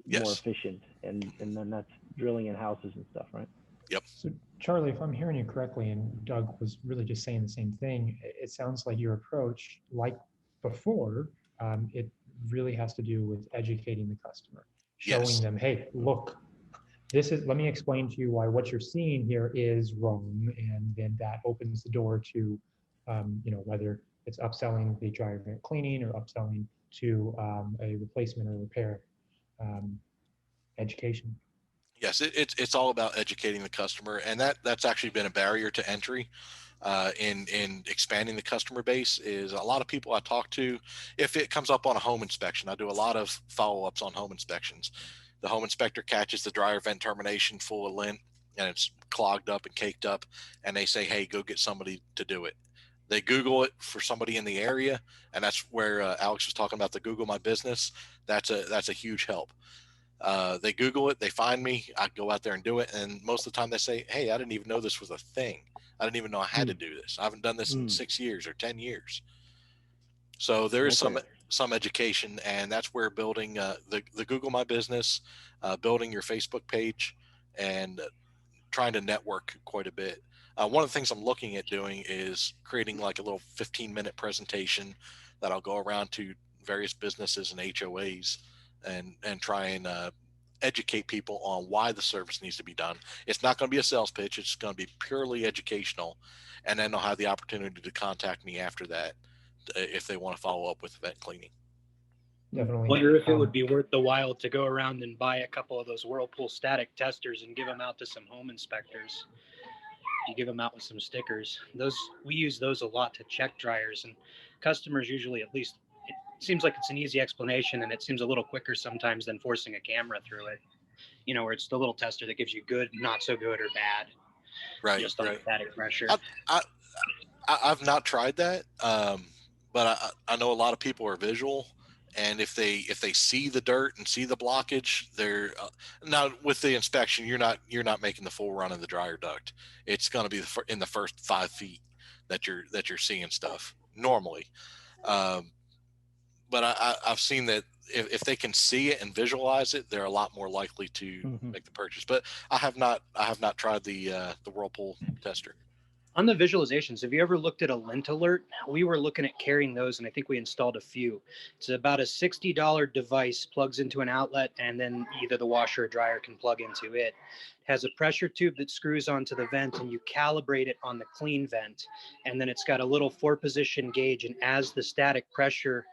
Speaker 4: more efficient. And then that's drilling in houses and stuff, right?
Speaker 7: Yep.
Speaker 1: So Charlie, if I'm hearing you correctly, and Doug was really just saying the same thing, it sounds like your approach, like before, it really has to do with educating the customer, showing them, hey, look, let me explain to you why what you're seeing here is wrong. And then that opens the door to, whether it's upselling the dryer vent cleaning or upselling to a replacement or repair, education.
Speaker 7: Yes, it's all about educating the customer, and that's actually been a barrier to entry in expanding the customer base. Is a lot of people I talk to, if it comes up on a home inspection, I do a lot of follow-ups on home inspections. The home inspector catches the dryer vent termination full of lint, and it's clogged up and caked up, and they say, hey, go get somebody to do it. They Google it for somebody in the area, and that's where Alex was talking about the Google My Business. That's a huge help. They Google it, they find me, I go out there and do it, and most of the time they say, hey, I didn't even know this was a thing. I didn't even know I had to do this. I haven't done this in 6 years or 10 years. So there is some education, and that's where building the Google My Business, building your Facebook page, and trying to network quite a bit. One of the things I'm looking at doing is creating like a little 15-minute presentation that I'll go around to various businesses and HOAs and try and educate people on why the service needs to be done. It's not going to be a sales pitch. It's going to be purely educational, and then they'll have the opportunity to contact me after that if they want to follow up with vent cleaning.
Speaker 1: Definitely.
Speaker 5: I wonder if it would be worth the while to go around and buy a couple of those Whirlpool static testers and give them out to some home inspectors. You give them out with some stickers. Those, we use those a lot to check dryers, and customers usually, at least it seems like it's an easy explanation, and it seems a little quicker sometimes than forcing a camera through it. You know, where it's the little tester that gives you good, not so good, or bad,
Speaker 7: Right,
Speaker 5: just on
Speaker 7: right.
Speaker 5: static pressure.
Speaker 7: I've not tried that, but I know a lot of people are visual, and if they see the dirt and see the blockage, they're now with the inspection. You're not making the full run of the dryer duct. It's going to be in the first 5 feet that you're seeing stuff normally. But I've seen that if they can see it and visualize it, they're a lot more likely to make the purchase. But I have not tried the Whirlpool tester.
Speaker 5: On the visualizations, have you ever looked at a Lint Alert? We were looking at carrying those, and I think we installed a few. It's about a $60 device, plugs into an outlet, and then either the washer or dryer can plug into it. It has a pressure tube that screws onto the vent, and you calibrate it on the clean vent. And then it's got a little 4-position gauge, and as the static pressure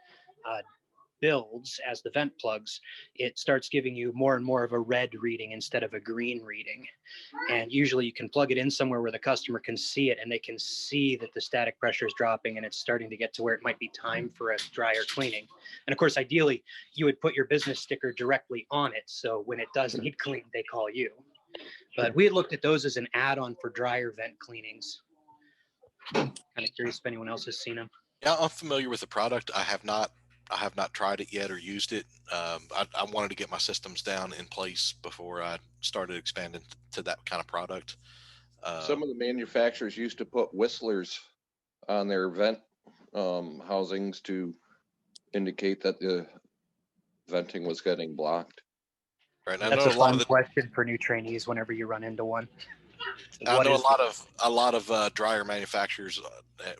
Speaker 5: builds, as the vent plugs, it starts giving you more and more of a red reading instead of a green reading. And usually you can plug it in somewhere where the customer can see it, and they can see that the static pressure is dropping and it's starting to get to where it might be time for a dryer cleaning. And of course, ideally, you would put your business sticker directly on it, so when it does need cleaned, they call you. But we had looked at those as an add-on for dryer vent cleanings. Kind of curious if anyone else has seen them.
Speaker 7: Yeah, I'm familiar with the product. I have not tried it yet or used it. I wanted to get my systems down in place before I started expanding to that kind of product.
Speaker 8: Some of the manufacturers used to put whistlers on their vent housings to indicate that the venting was getting blocked.
Speaker 7: Right.
Speaker 5: That's a fun question for new trainees whenever you run into one.
Speaker 7: I know a lot of dryer manufacturers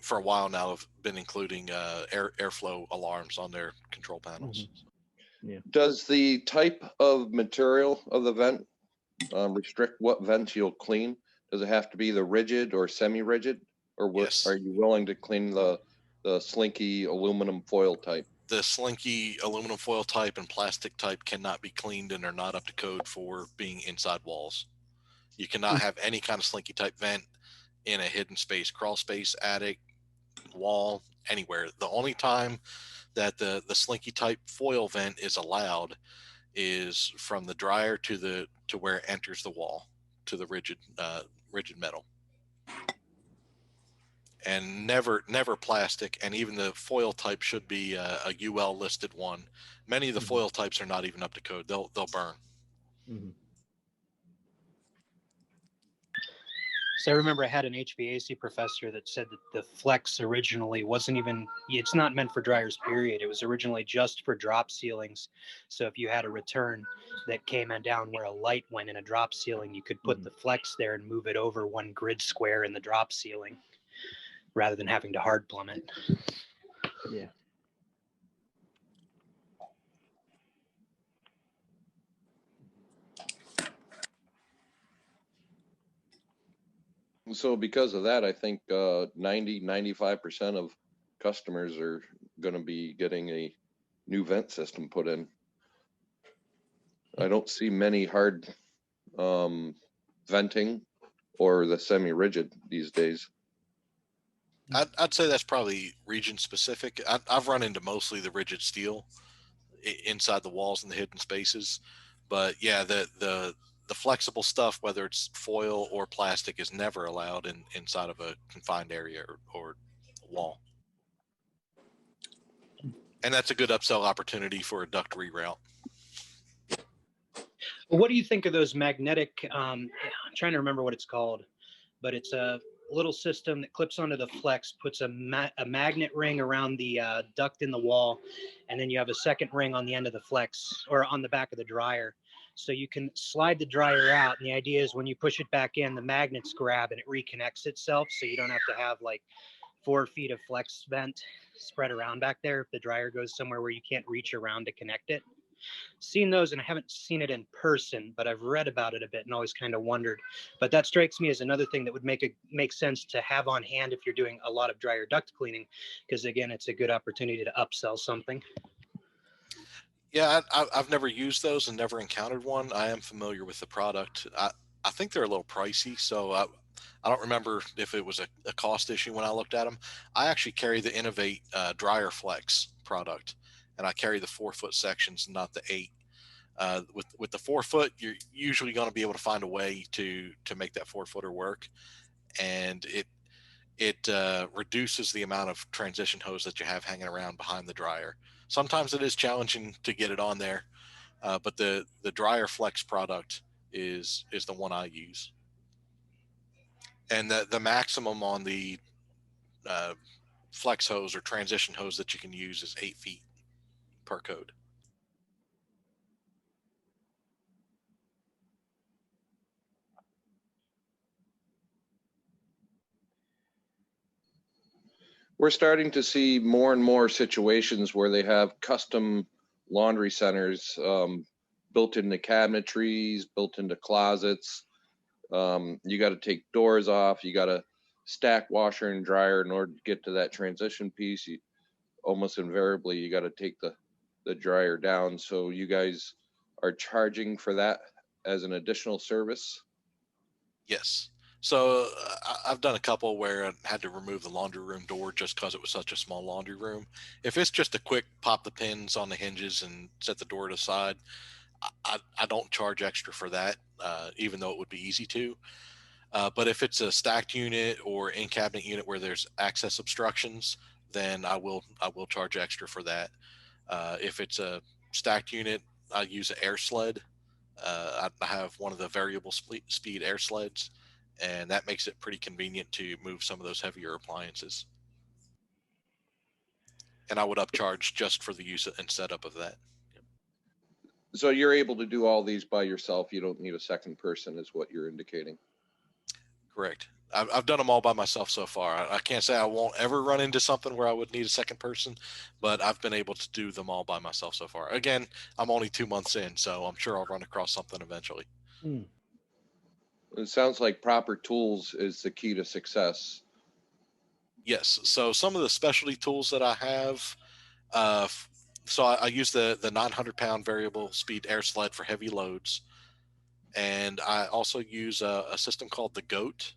Speaker 7: for a while now have been including airflow alarms on their control panels.
Speaker 4: Yeah.
Speaker 8: Does the type of material of the vent restrict what vents you'll clean? Does it have to be the rigid or semi-rigid, or what?
Speaker 7: Yes.
Speaker 8: Are you willing to clean the slinky aluminum foil type?
Speaker 7: The slinky aluminum foil type and plastic type cannot be cleaned and are not up to code for being inside walls. You cannot have any kind of slinky type vent in a hidden space, crawl space, attic, wall, anywhere. The only time that the slinky type foil vent is allowed is from the dryer to where it enters the wall, to the rigid metal. And never plastic, and even the foil type should be a UL listed one. Many of the foil types are not even up to code. They'll burn.
Speaker 5: So I remember I had an HVAC professor that said that the flex originally wasn't even, it's not meant for dryers, period. It was originally just for drop ceilings. So if you had a return that came down where a light went in a drop ceiling, you could put the flex there and move it over one grid square in the drop ceiling rather than having to hard plumb it.
Speaker 4: Yeah.
Speaker 8: So because of that, I think 95% of customers are going to be getting a new vent system put in. I don't see many hard venting or the semi-rigid these days.
Speaker 7: I'd say that's probably region specific. I've run into mostly the rigid steel inside the walls and the hidden spaces, but yeah, the flexible stuff, whether it's foil or plastic, is never allowed inside of a confined area or wall. And that's a good upsell opportunity for a duct reroute.
Speaker 5: Well, what do you think of those magnetic, I'm trying to remember what it's called, but it's a little system that clips onto the flex, puts a magnet ring around the duct in the wall, and then you have a second ring on the end of the flex or on the back of the dryer. So you can slide the dryer out, and the idea is when you push it back in, the magnets grab and it reconnects itself, so you don't have to have like 4 feet of flex vent spread around back there if the dryer goes somewhere where you can't reach around to connect it. Seen those, and I haven't seen it in person, but I've read about it a bit and always kind of wondered. But that strikes me as another thing that would make sense to have on hand if you're doing a lot of dryer duct cleaning, because again, it's a good opportunity to upsell something.
Speaker 7: Yeah, I've never used those and never encountered one. I am familiar with the product. I think they're a little pricey, so I don't remember if it was a cost issue when I looked at them. I actually carry the Innovate Dryer Flex product, and I carry the 4-foot sections, not the 8. With the 4-foot, you're usually going to be able to find a way to make that 4-footer work, and it reduces the amount of transition hose that you have hanging around behind the dryer. Sometimes it is challenging to get it on there, but the Dryer Flex product is the one I use, and the maximum on the uh, flex hose or transition hose that you can use is 8 feet per code.
Speaker 8: We're starting to see more and more situations where they have custom laundry centers built into cabinetries, built into closets. You got to take doors off. You got to stack washer and dryer in order to get to that transition piece. Almost invariably, you got to take the dryer down. So you guys are charging for that as an additional service?
Speaker 7: Yes. So I've done a couple where I had to remove the laundry room door just because it was such a small laundry room. If it's just a quick pop the pins on the hinges and set the door to the side, I don't charge extra for that, even though it would be easy to. But if it's a stacked unit or in cabinet unit where there's access obstructions, then I will charge extra for that. If it's a stacked unit, I use an air sled. I have one of the variable speed air sleds, and that makes it pretty convenient to move some of those heavier appliances. And I would upcharge just for the use and setup of that.
Speaker 8: So you're able to do all these by yourself. You don't need a second person, is what you're indicating.
Speaker 7: Correct. I've done them all by myself so far. I can't say I won't ever run into something where I would need a second person, but I've been able to do them all by myself so far. Again, I'm only 2 months in, so I'm sure I'll run across something eventually.
Speaker 8: It sounds like proper tools is the key to success.
Speaker 7: Yes. So some of the specialty tools that I have, so I use the 900-pound variable speed air sled for heavy loads. And I also use a system called the GOAT,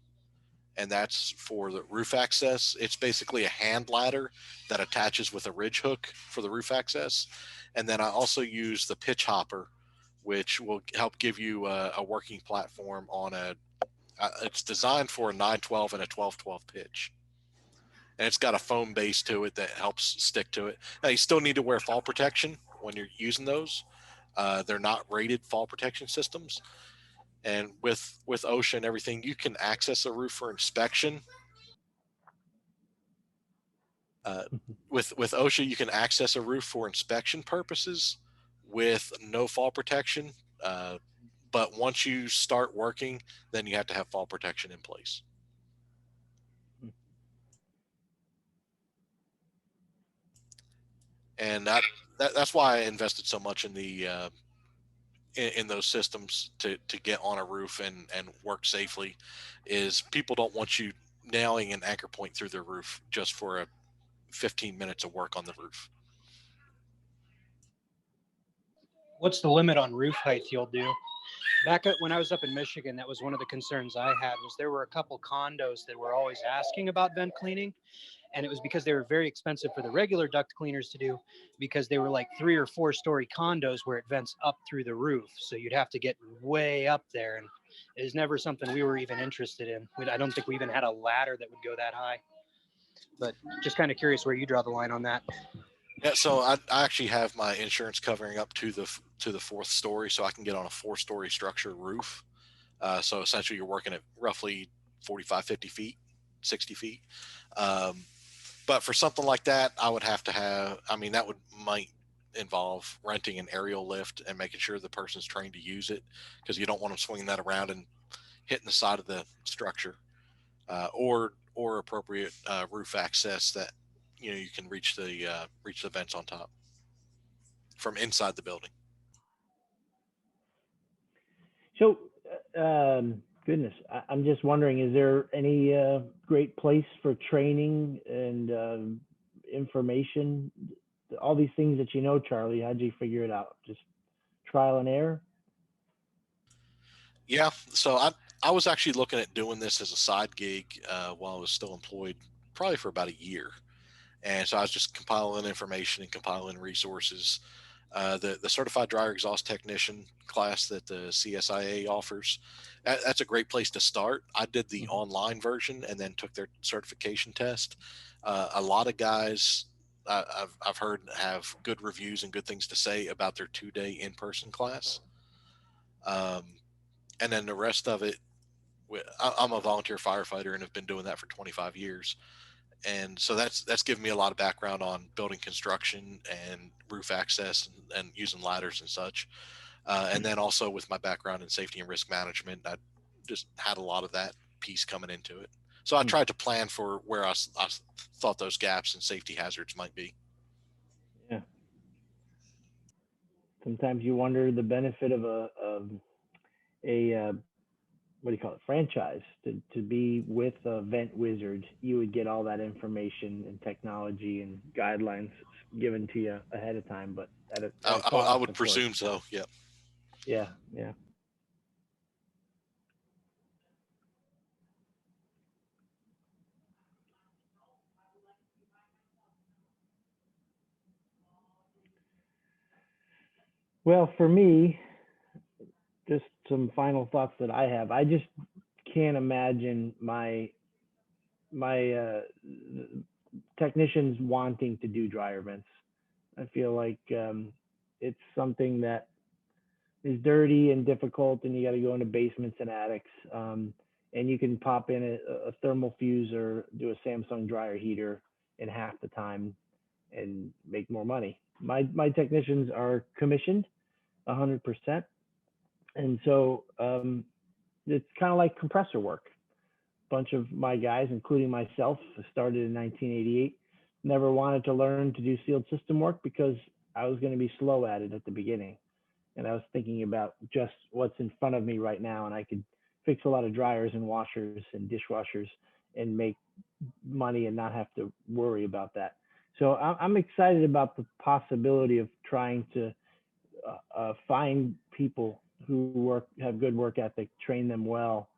Speaker 7: and that's for the roof access. It's basically a hand ladder that attaches with a ridge hook for the roof access. And then I also use the pitch hopper, which will help give you a working platform on it's designed for a 912 and a 1212 pitch. And it's got a foam base to it that helps stick to it. Now, you still need to wear fall protection when you're using those. They're not rated fall protection systems. And with OSHA and everything, you can access a roof for inspection. With OSHA, you can access a roof for inspection purposes with no fall protection. But once you start working, then you have to have fall protection in place. And that's why I invested so much in the in those systems to get on a roof and work safely. Is people don't want you nailing an anchor point through their roof just for 15 minutes of work on the roof.
Speaker 5: What's the limit on roof height you'll do? Back up when I was up in Michigan, that was one of the concerns I had. Was there were a couple condos that were always asking about vent cleaning, and it was because they were very expensive for the regular duct cleaners to do, because they were like 3 or 4 story condos where it vents up through the roof, so you'd have to get way up there, and it was never something we were even interested in. I don't think we even had a ladder that would go that high, but just kind of curious where you draw the line on that.
Speaker 7: Yeah, so I actually have my insurance covering up to the 4th story, so I can get on a 4-story structure roof. So essentially, you're working at roughly 45, 50 feet, 60 feet. But for something like that, I would have to have. I mean, that might involve renting an aerial lift and making sure the person's trained to use it, because you don't want them swinging that around and hitting the side of the structure, or appropriate roof access that you can reach the vents on top from inside the building.
Speaker 4: So, goodness, I'm just wondering, is there any great place for training and information? All these things that you know, Charlie, how'd you figure it out? Just trial and error?
Speaker 7: Yeah. So I was actually looking at doing this as a side gig while I was still employed, probably for about a year. And so I was just compiling information and compiling resources. The certified dryer exhaust technician class that the CSIA offers, that's a great place to start. I did the online version and then took their certification test. A lot of guys I've heard have good reviews and good things to say about their 2-day in-person class. And then the rest of it, I'm a volunteer firefighter and have been doing that for 25 years. And so that's given me a lot of background on building construction and roof access and using ladders and such. And then also with my background in safety and risk management, I just had a lot of that piece coming into it. So I tried to plan for where I thought those gaps and safety hazards might be.
Speaker 4: Yeah. Sometimes you wonder the benefit of a what do you call it, franchise, to be with a vent wizard. You would get all that information and technology and guidelines given to you ahead of time, but at a
Speaker 7: I
Speaker 4: cost,
Speaker 7: would
Speaker 4: of course.
Speaker 7: presume so. Yeah.
Speaker 4: Yeah, yeah. Well, for me, just some final thoughts that I have. I just can't imagine my technicians wanting to do dryer vents. I feel like it's something that is dirty and difficult, and you got to go into basements and attics. And you can pop in a thermal fuse or do a Samsung dryer heater in half the time and make more money. My technicians are commissioned 100%, and so it's kind of like compressor work. A bunch of my guys, including myself, started in 1988. Never wanted to learn to do sealed system work because I was going to be slow at it at the beginning. And I was thinking about just what's in front of me right now, and I could fix a lot of dryers and washers and dishwashers and make money and not have to worry about that. So I'm excited about the possibility of trying to find people who have good work ethic, train them well,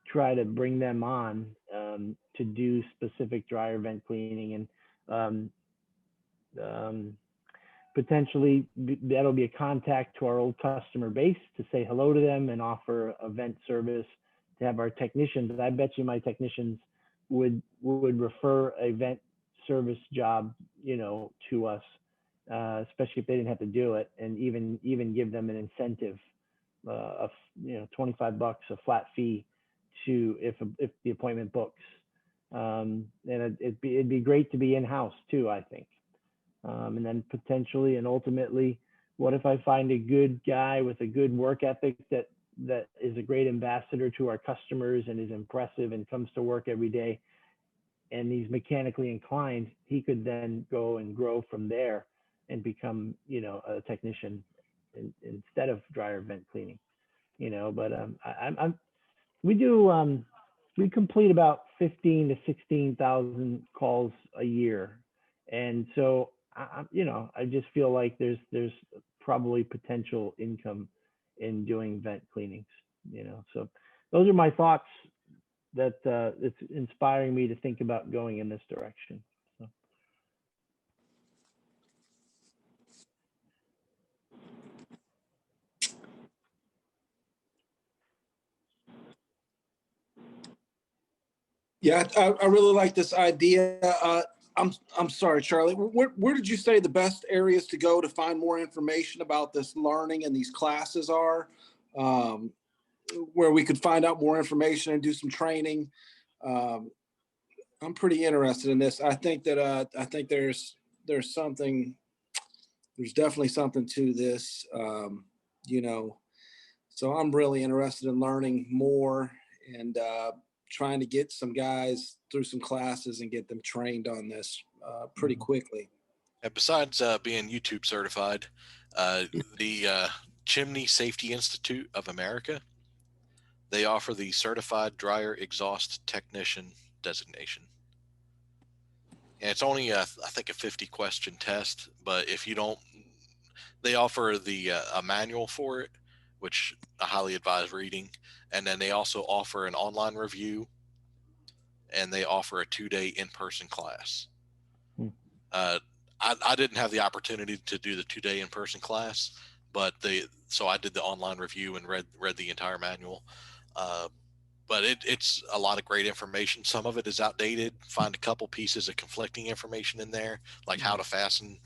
Speaker 4: try to bring them on to do specific dryer vent cleaning, and potentially that'll be a contact to our old customer base to say hello to them and offer a vent service, to have our technicians. I bet you my technicians would refer a vent service job, to us, especially if they didn't have to do it, and even give them an incentive of $25, a flat fee, to if the appointment books. And it'd be great to be in-house too, I think. And then potentially and ultimately, what if I find a good guy with a good work ethic that is a great ambassador to our customers and is impressive and comes to work every day, and he's mechanically inclined, he could then go and grow from there and become, a technician instead of dryer vent cleaning, but we complete about 15 to 16,000 calls a year. And so, I just feel like there's probably potential income in doing vent cleanings, so those are my thoughts that it's inspiring me to think about going in this direction. So.
Speaker 3: Yeah, I really like this idea. I'm sorry, Charlie. Where did you say the best areas to go to find more information about this learning and these classes are? Where we could find out more information and do some training. I'm pretty interested in this. I think that there's definitely something to this. So I'm really interested in learning more and trying to get some guys through some classes and get them trained on this pretty quickly.
Speaker 7: And besides being YouTube certified, the Chimney Safety Institute of America, they offer the Certified Dryer Exhaust Technician designation. And it's only, I think, a 50-question test, but if you don't, they offer a manual for it, which I highly advise reading. And then they also offer an online review, and they offer a 2-day in-person class. I didn't have the opportunity to do the 2-day in-person class, but so I did the online review and read the entire manual. But it's a lot of great information. Some of it is outdated. Find a couple pieces of conflicting information in there, like how to fasten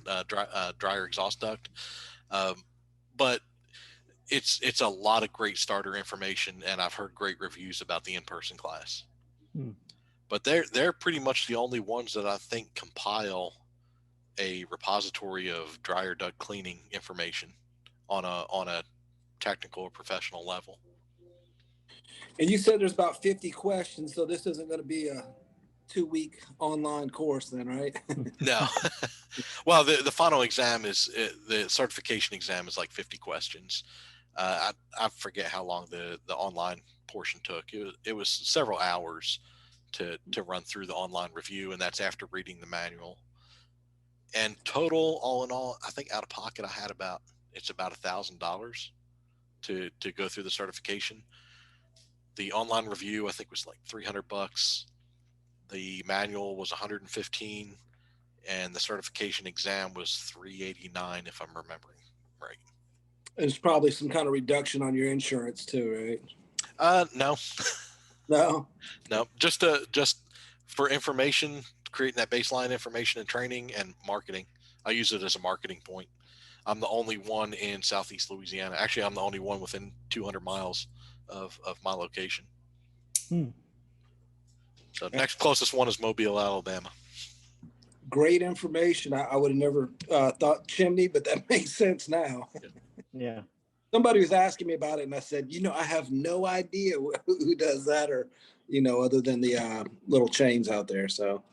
Speaker 7: dryer exhaust duct. But it's a lot of great starter information, and I've heard great reviews about the in-person class. But they're pretty much the only ones that I think compile a repository of dryer duct cleaning information on a technical or professional level.
Speaker 3: And you said there's about 50 questions, so this isn't going to be a 2-week online course then, right?
Speaker 7: No. Well, the final exam is the certification exam is like 50 questions. I forget how long the online portion took. It was several hours to run through the online review, and that's after reading the manual. And total, all in all, I think out of pocket I had about $1,000 to go through the certification. The online review I think was like $300. The manual was $115, and the certification exam was $389 if I'm remembering right.
Speaker 3: There's probably some kind of reduction on your insurance too, right?
Speaker 7: No. No, just for information, creating that baseline information and training and marketing. I use it as a marketing point. I'm the only one in Southeast Louisiana. Actually, I'm the only one within 200 miles of my location. So next closest one is Mobile, Alabama.
Speaker 3: Great information. I would have never thought chimney, but that makes sense now.
Speaker 4: Yeah.
Speaker 3: Somebody was asking me about it, and I said, I have no idea who does that, or, other than the little chains out there. So.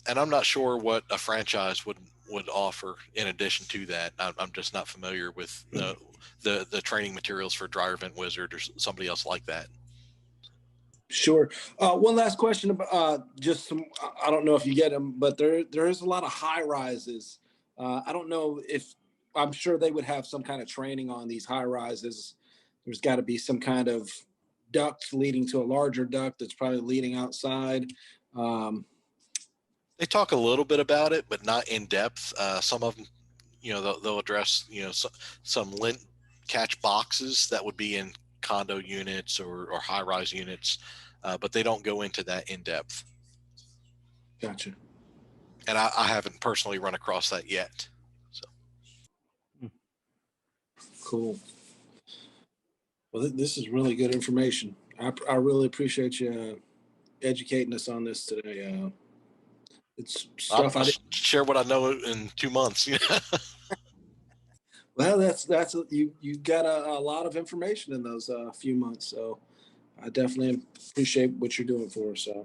Speaker 7: And I'm not sure what a franchise would offer in addition to that. I'm just not familiar with the training materials for Dryer Vent Wizard or somebody else like that.
Speaker 3: Sure. One last question about just some. I don't know if you get them, but there is a lot of high rises. I don't know if I'm sure they would have some kind of training on these high rises. There's got to be some kind of duct leading to a larger duct that's probably leading outside.
Speaker 7: They talk a little bit about it, but not in depth. Some of them, they'll address, some lint catch boxes that would be in condo units or high-rise units, but they don't go into that in depth.
Speaker 3: Gotcha.
Speaker 7: And I haven't personally run across that yet. So.
Speaker 3: Cool. Well, this is really good information. I really appreciate you educating us on this today. It's stuff
Speaker 7: I'll share what I know in 2 months.
Speaker 3: Well, that's you got a lot of information in those few months, so I definitely appreciate what you're doing for us. So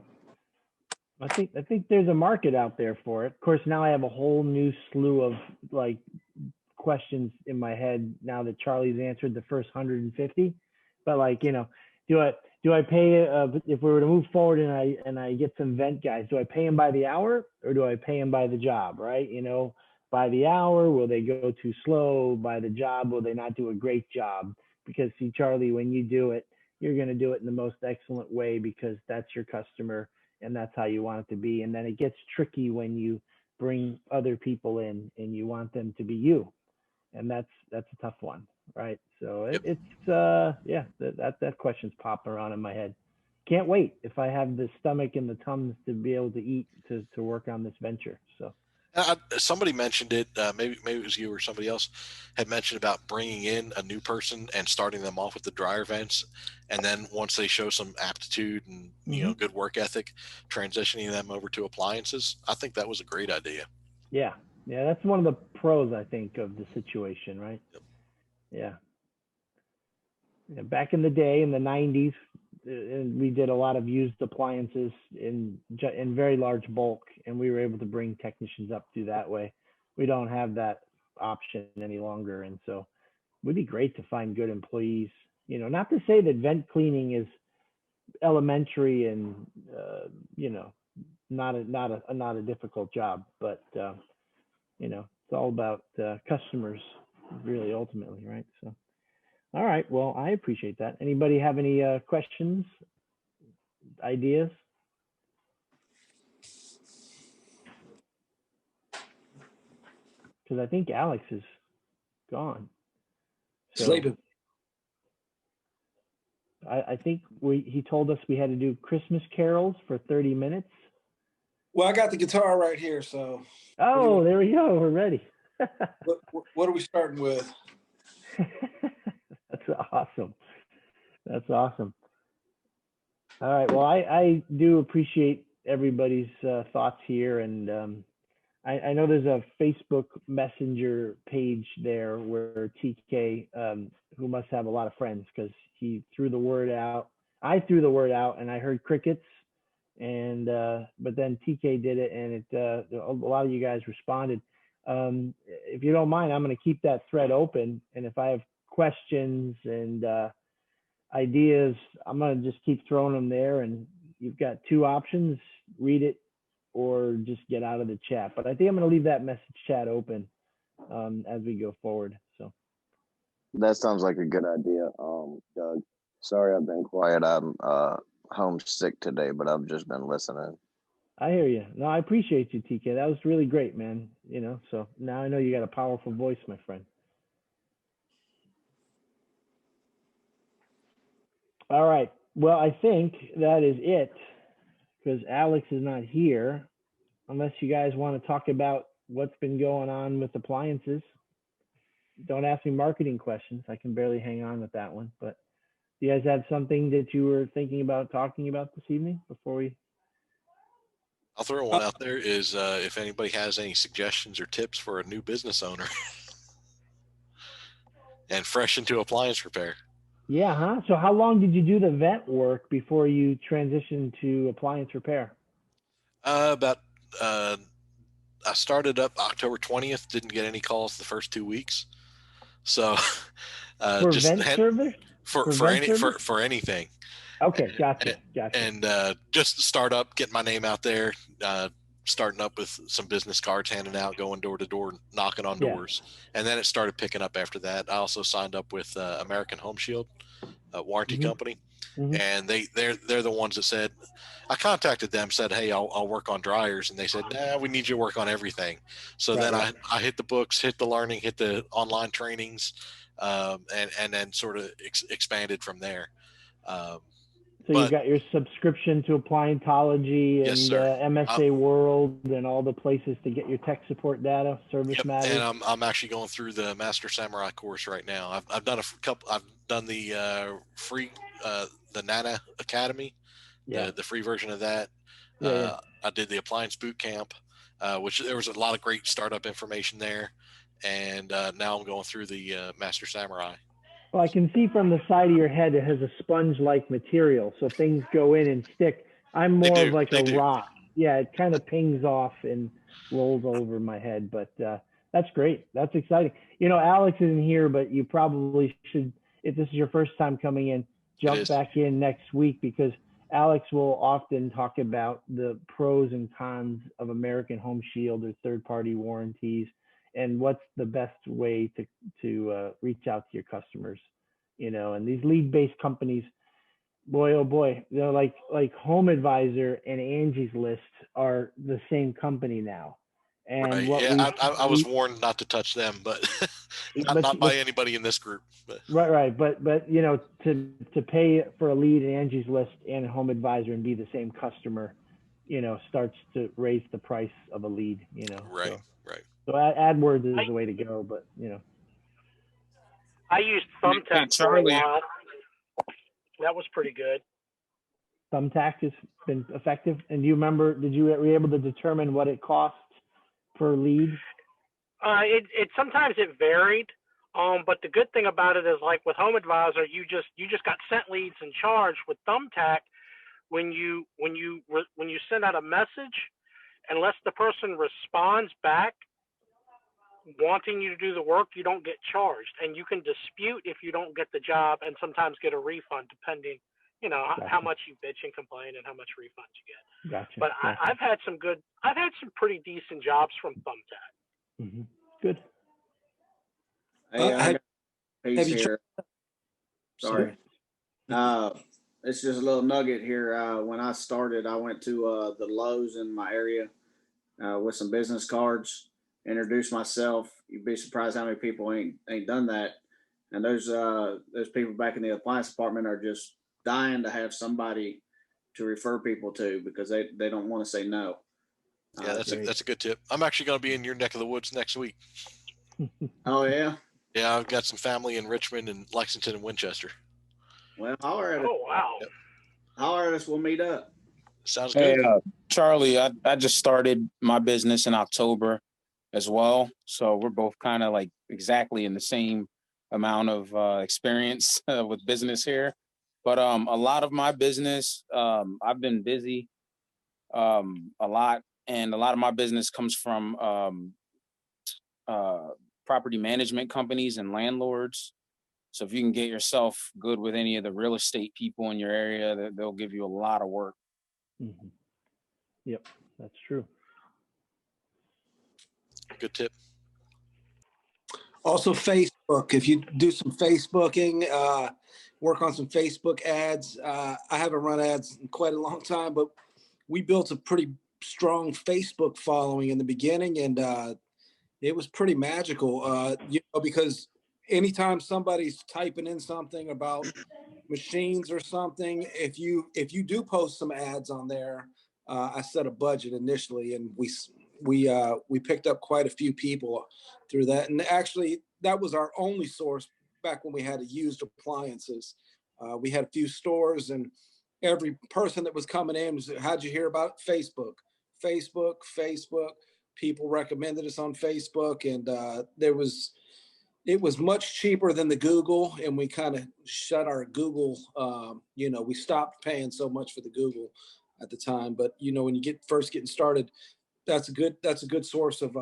Speaker 4: I think there's a market out there for it. Of course, now I have a whole new slew of like questions in my head now that Charlie's answered the first 150. But like, do I pay if we were to move forward and I get some vent guys, do I pay them by the hour or do I pay them by the job, right? By the hour, will they go too slow? By the job, will they not do a great job? Because see, Charlie, when you do it, you're going to do it in the most excellent way because that's your customer and that's how you want it to be. And then it gets tricky when you bring other people in and you want them to be you. And that's a tough one, right? So
Speaker 7: Yep.
Speaker 4: That question's popping around in my head. Can't wait if I have the stomach and the tums to be able to eat to work on this venture. So.
Speaker 7: Somebody mentioned it, maybe it was you or somebody else had mentioned about bringing in a new person and starting them off with the dryer vents. And then once they show some aptitude and, good work ethic, transitioning them over to appliances. I think that was a great idea.
Speaker 4: Yeah. Yeah. That's one of the pros, I think, of the situation, right?
Speaker 7: Yep.
Speaker 4: Yeah. Back in the day, in the 90s, we did a lot of used appliances in very large bulk, and we were able to bring technicians up through that way. We don't have that option any longer, and so it would be great to find good employees. Not to say that vent cleaning is elementary and not a difficult job, but It's all about customers, really, ultimately, right? So, all right. Well, I appreciate that. Anybody have any questions, ideas? Because I think Alex is gone. So
Speaker 3: Sleeping.
Speaker 4: I think he told us we had to do Christmas carols for 30 minutes.
Speaker 3: Well, I got the guitar right here, so.
Speaker 4: Oh, there we go. We're ready.
Speaker 3: What are we starting with?
Speaker 4: That's awesome. That's awesome. All right. Well, I do appreciate everybody's thoughts here. And I know there's a Facebook Messenger page there where TK, who must have a lot of friends, because he threw the word out. I threw the word out and I heard crickets. And but then TK did it, and a lot of you guys responded. If you don't mind, I'm going to keep that thread open, and if I have questions and ideas, I'm going to just keep throwing them there. And you've got two options: read it or just get out of the chat. But I think I'm going to leave that message chat open as we go forward. So
Speaker 9: that sounds like a good idea, Doug. Sorry I've been quiet. I'm homesick today, but I've just been listening.
Speaker 4: I hear you. No, I appreciate you, TK. That was really great, man. So now I know you got a powerful voice, my friend. All right. Well, I think that is it, because Alex is not here, unless you guys want to talk about what's been going on with appliances. Don't ask me marketing questions. I can barely hang on with that one. But do you guys have something that you were thinking about talking about this evening before we?
Speaker 7: I'll throw one out there is if anybody has any suggestions or tips for a new business owner and fresh into appliance repair.
Speaker 4: Yeah, huh? So how long did you do the vent work before you transitioned to appliance repair?
Speaker 7: I started up October 20th, didn't get any calls the first 2 weeks. So
Speaker 4: For vent service?
Speaker 7: For anything.
Speaker 4: Okay, gotcha.
Speaker 7: And just start up, get my name out there, starting up with some business cards, handing out, going door to door, knocking on doors. And then it started picking up after that. I also signed up with American Home Shield, a warranty company. And they're the ones that said, I contacted them, said, hey, I'll work on dryers. And they said, nah, we need you to work on everything. So then I hit the books, hit the learning, hit the online trainings, and then sort of expanded from there.
Speaker 4: So you've got your subscription to Appliantology and MSA World and all the places to get your tech support data, Service Matters.
Speaker 7: And I'm actually going through the Master Samurai course right now. I've done a couple. I've done the free, the Nana Academy, the free version of that. I did the Appliance Boot Camp, which there was a lot of great startup information there. And now I'm going through the Master Samurai.
Speaker 4: Well, I can see from the side of your head it has a sponge-like material, so things go in and stick. I'm more of like a rock. Yeah, it kind of pings off and rolls over my head, but that's great. That's exciting. Alex isn't here, but you probably should, if this is your first time coming in, jump back in next week, because Alex will often talk about the pros and cons of American Home Shield or third-party warranties, and what's the best way to reach out to your customers, and these lead-based companies, boy, oh boy, like Home Advisor and Angie's List are the same company now. And
Speaker 7: I was warned not to touch them, but not by anybody in this group. But.
Speaker 4: Right. But to pay for a lead in Angie's List and Home Advisor and be the same customer, starts to raise the price of a lead,
Speaker 7: Right.
Speaker 4: So AdWords is the way to go, but
Speaker 6: I used Thumbtack for a while. That was pretty good.
Speaker 4: Thumbtack has been effective. And do you remember? Were you able to determine what it cost per lead?
Speaker 6: It sometimes it varied. But the good thing about it is, like with Home Advisor, you just got sent leads and charged. With Thumbtack, when you send out a message, unless the person responds back wanting you to do the work, you don't get charged, and you can dispute if you don't get the job, and sometimes get a refund depending, how much you bitch and complain and how much refunds you get. But I've had some pretty decent jobs from Thumbtack.
Speaker 4: Good.
Speaker 2: Hey, I
Speaker 3: have,
Speaker 2: got a piece
Speaker 3: have you
Speaker 2: here. Sorry. It's just a little nugget here. When I started, I went to the Lowe's in my area with some business cards, introduced myself. You'd be surprised how many people ain't done that. And those people back in the appliance department are just dying to have somebody to refer people to because they don't want to say no.
Speaker 7: Yeah, that's a good tip. I'm actually going to be in your neck of the woods next week.
Speaker 2: Oh yeah.
Speaker 7: Yeah, I've got some family in Richmond and Lexington and Winchester.
Speaker 2: Well, holler at us.
Speaker 6: Oh wow.
Speaker 7: Yep.
Speaker 2: Holler at us. We'll meet up.
Speaker 7: Sounds
Speaker 10: Hey,
Speaker 7: good.
Speaker 10: Charlie, I just started my business in October as well. So we're both kind of like exactly in the same amount of experience with business here. But a lot of my business, I've been busy a lot. And a lot of my business comes from property management companies and landlords. So if you can get yourself good with any of the real estate people in your area, they'll give you a lot of work.
Speaker 4: Mm-hmm. Yep, that's true.
Speaker 7: Good tip.
Speaker 3: Also, Facebook. If you do some Facebooking, work on some Facebook ads. I haven't run ads in quite a long time, but we built a pretty strong Facebook following in the beginning, and it was pretty magical. Because anytime somebody's typing in something about machines or something, if you do post some ads on there, I set a budget initially, and we picked up quite a few people through that. And actually, that was our only source back when we had used appliances. We had a few stores, and every person that was coming in was, "How'd you hear about Facebook? Facebook, Facebook." People recommended us on Facebook, and it was much cheaper than the Google, and we kind of shut our Google. We stopped paying so much for the Google at the time. But when you first getting started, that's a good source of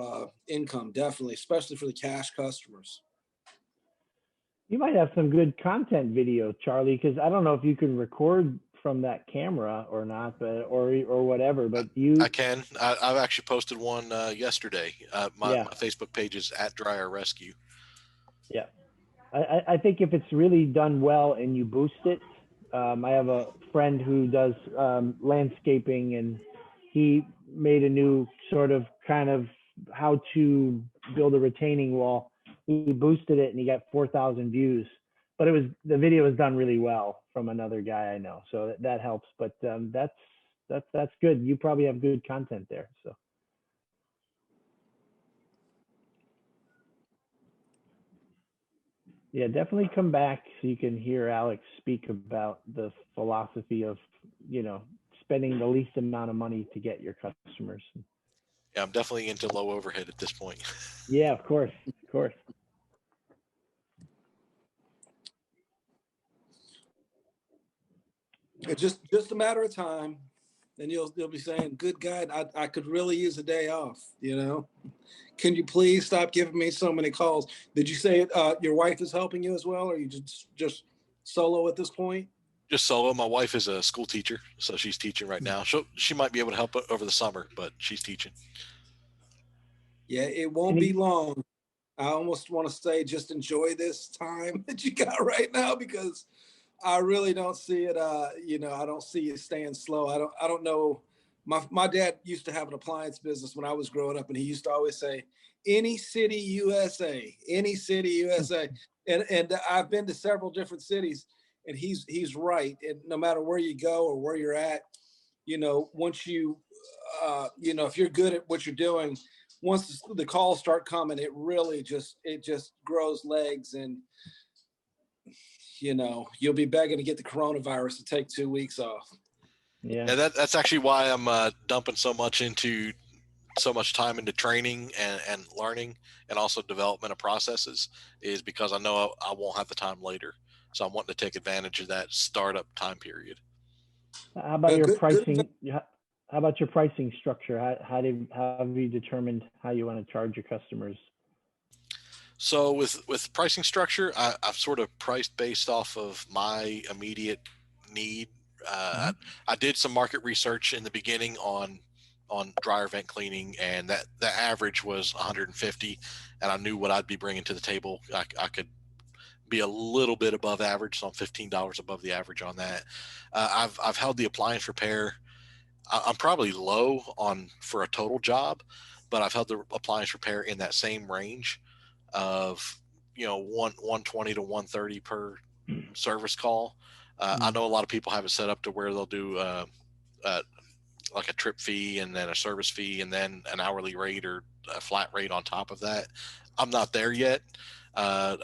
Speaker 3: income, definitely, especially for the cash customers.
Speaker 4: You might have some good content video, Charlie, because I don't know if you can record from that camera or not, but or whatever. But
Speaker 7: I can. I've actually posted one yesterday. My Facebook page is @DryerRescue.
Speaker 4: Yeah, I think if it's really done well and you boost it, I have a friend who does landscaping, and he made a new sort of kind of how to build a retaining wall. He boosted it and he got 4,000 views, but the video was done really well from another guy I know, so that helps. But that's good. You probably have good content there, so. Yeah, definitely come back so you can hear Alex speak about the philosophy of, spending the least amount of money to get your customers.
Speaker 7: Yeah, I'm definitely into low overhead at this point.
Speaker 4: Yeah, of course, of course.
Speaker 3: It's just a matter of time, and you'll be saying, "Good God, I could really use a day off." Can you please stop giving me so many calls? Did you say your wife is helping you as well, or are you just solo at this point?
Speaker 7: Just solo. My wife is a school teacher, so she's teaching right now. She might be able to help over the summer, but she's teaching.
Speaker 3: Yeah, it won't be long. I almost want to say just enjoy this time that you got right now, because I really don't see it. I don't see you staying slow. I don't know. My dad used to have an appliance business when I was growing up, and he used to always say, "Any city USA, any city USA." And I've been to several different cities, and he's right. And no matter where you go or where you're at, once you, if you're good at what you're doing, once the calls start coming, it really just grows legs, and you'll be begging to get the coronavirus to take 2 weeks off.
Speaker 4: Yeah,
Speaker 7: that's actually why I'm dumping so much time into training and learning, and also development of processes, is because I know I won't have the time later. So I'm wanting to take advantage of that startup time period.
Speaker 4: How about your pricing? How about your pricing structure? How have you determined how you want to charge your customers?
Speaker 7: So with pricing structure, I've sort of priced based off of my immediate need. I did some market research in the beginning on on dryer vent cleaning, and that the average was 150, and I knew what I'd be bringing to the table. I could be a little bit above average, so I'm $15 above the average on that. I've held the appliance repair. I'm probably low on for a total job, but I've held the appliance repair in that same range of 120 to 130 per service call. I know a lot of people have it set up to where they'll do like a trip fee and then a service fee and then an hourly rate or a flat rate on top of that. I'm not there yet. I'm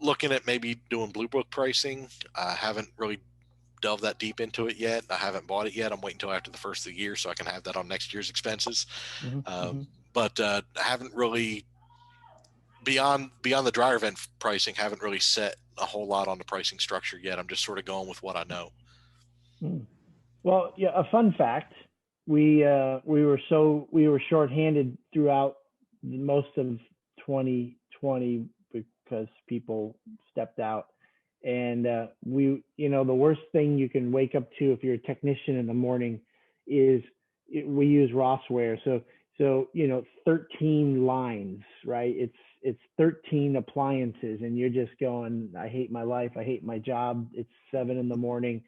Speaker 7: looking at maybe doing Blue Book pricing. I haven't really delved that deep into it yet. I haven't bought it yet. I'm waiting until after the first of the year so I can have that on next year's expenses. But I haven't really, beyond the dryer vent pricing, haven't really set a whole lot on the pricing structure yet. I'm just sort of going with what I know.
Speaker 4: Well, yeah, a fun fact, we were shorthanded throughout most of 2020 because people stepped out. And the worst thing you can wake up to if you're a technician in the morning is we use Rossware. So 13 lines, right? It's 13 appliances, and you're just going, I hate my life, I hate my job. It's 7 a.m.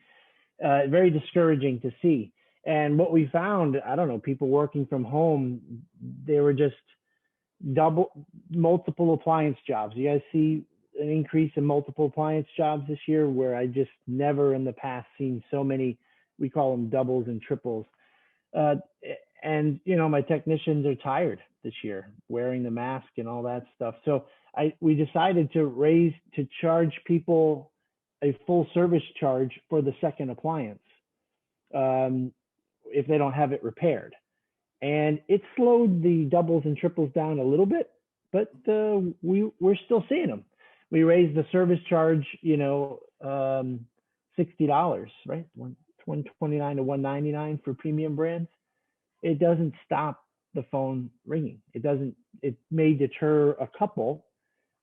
Speaker 4: Very discouraging to see. And what we found, I don't know, people working from home, they were just multiple appliance jobs. You guys see an increase in multiple appliance jobs this year, where I just never in the past seen so many, we call them doubles and triples. And my technicians are tired this year, wearing the mask and all that stuff. So we decided to charge people a full service charge for the second appliance if they don't have it repaired. And it slowed the doubles and triples down a little bit, but we're still seeing them. We raised the service charge, $60, right? $129 to $199 for premium brands. It doesn't stop the phone ringing. It may deter a couple,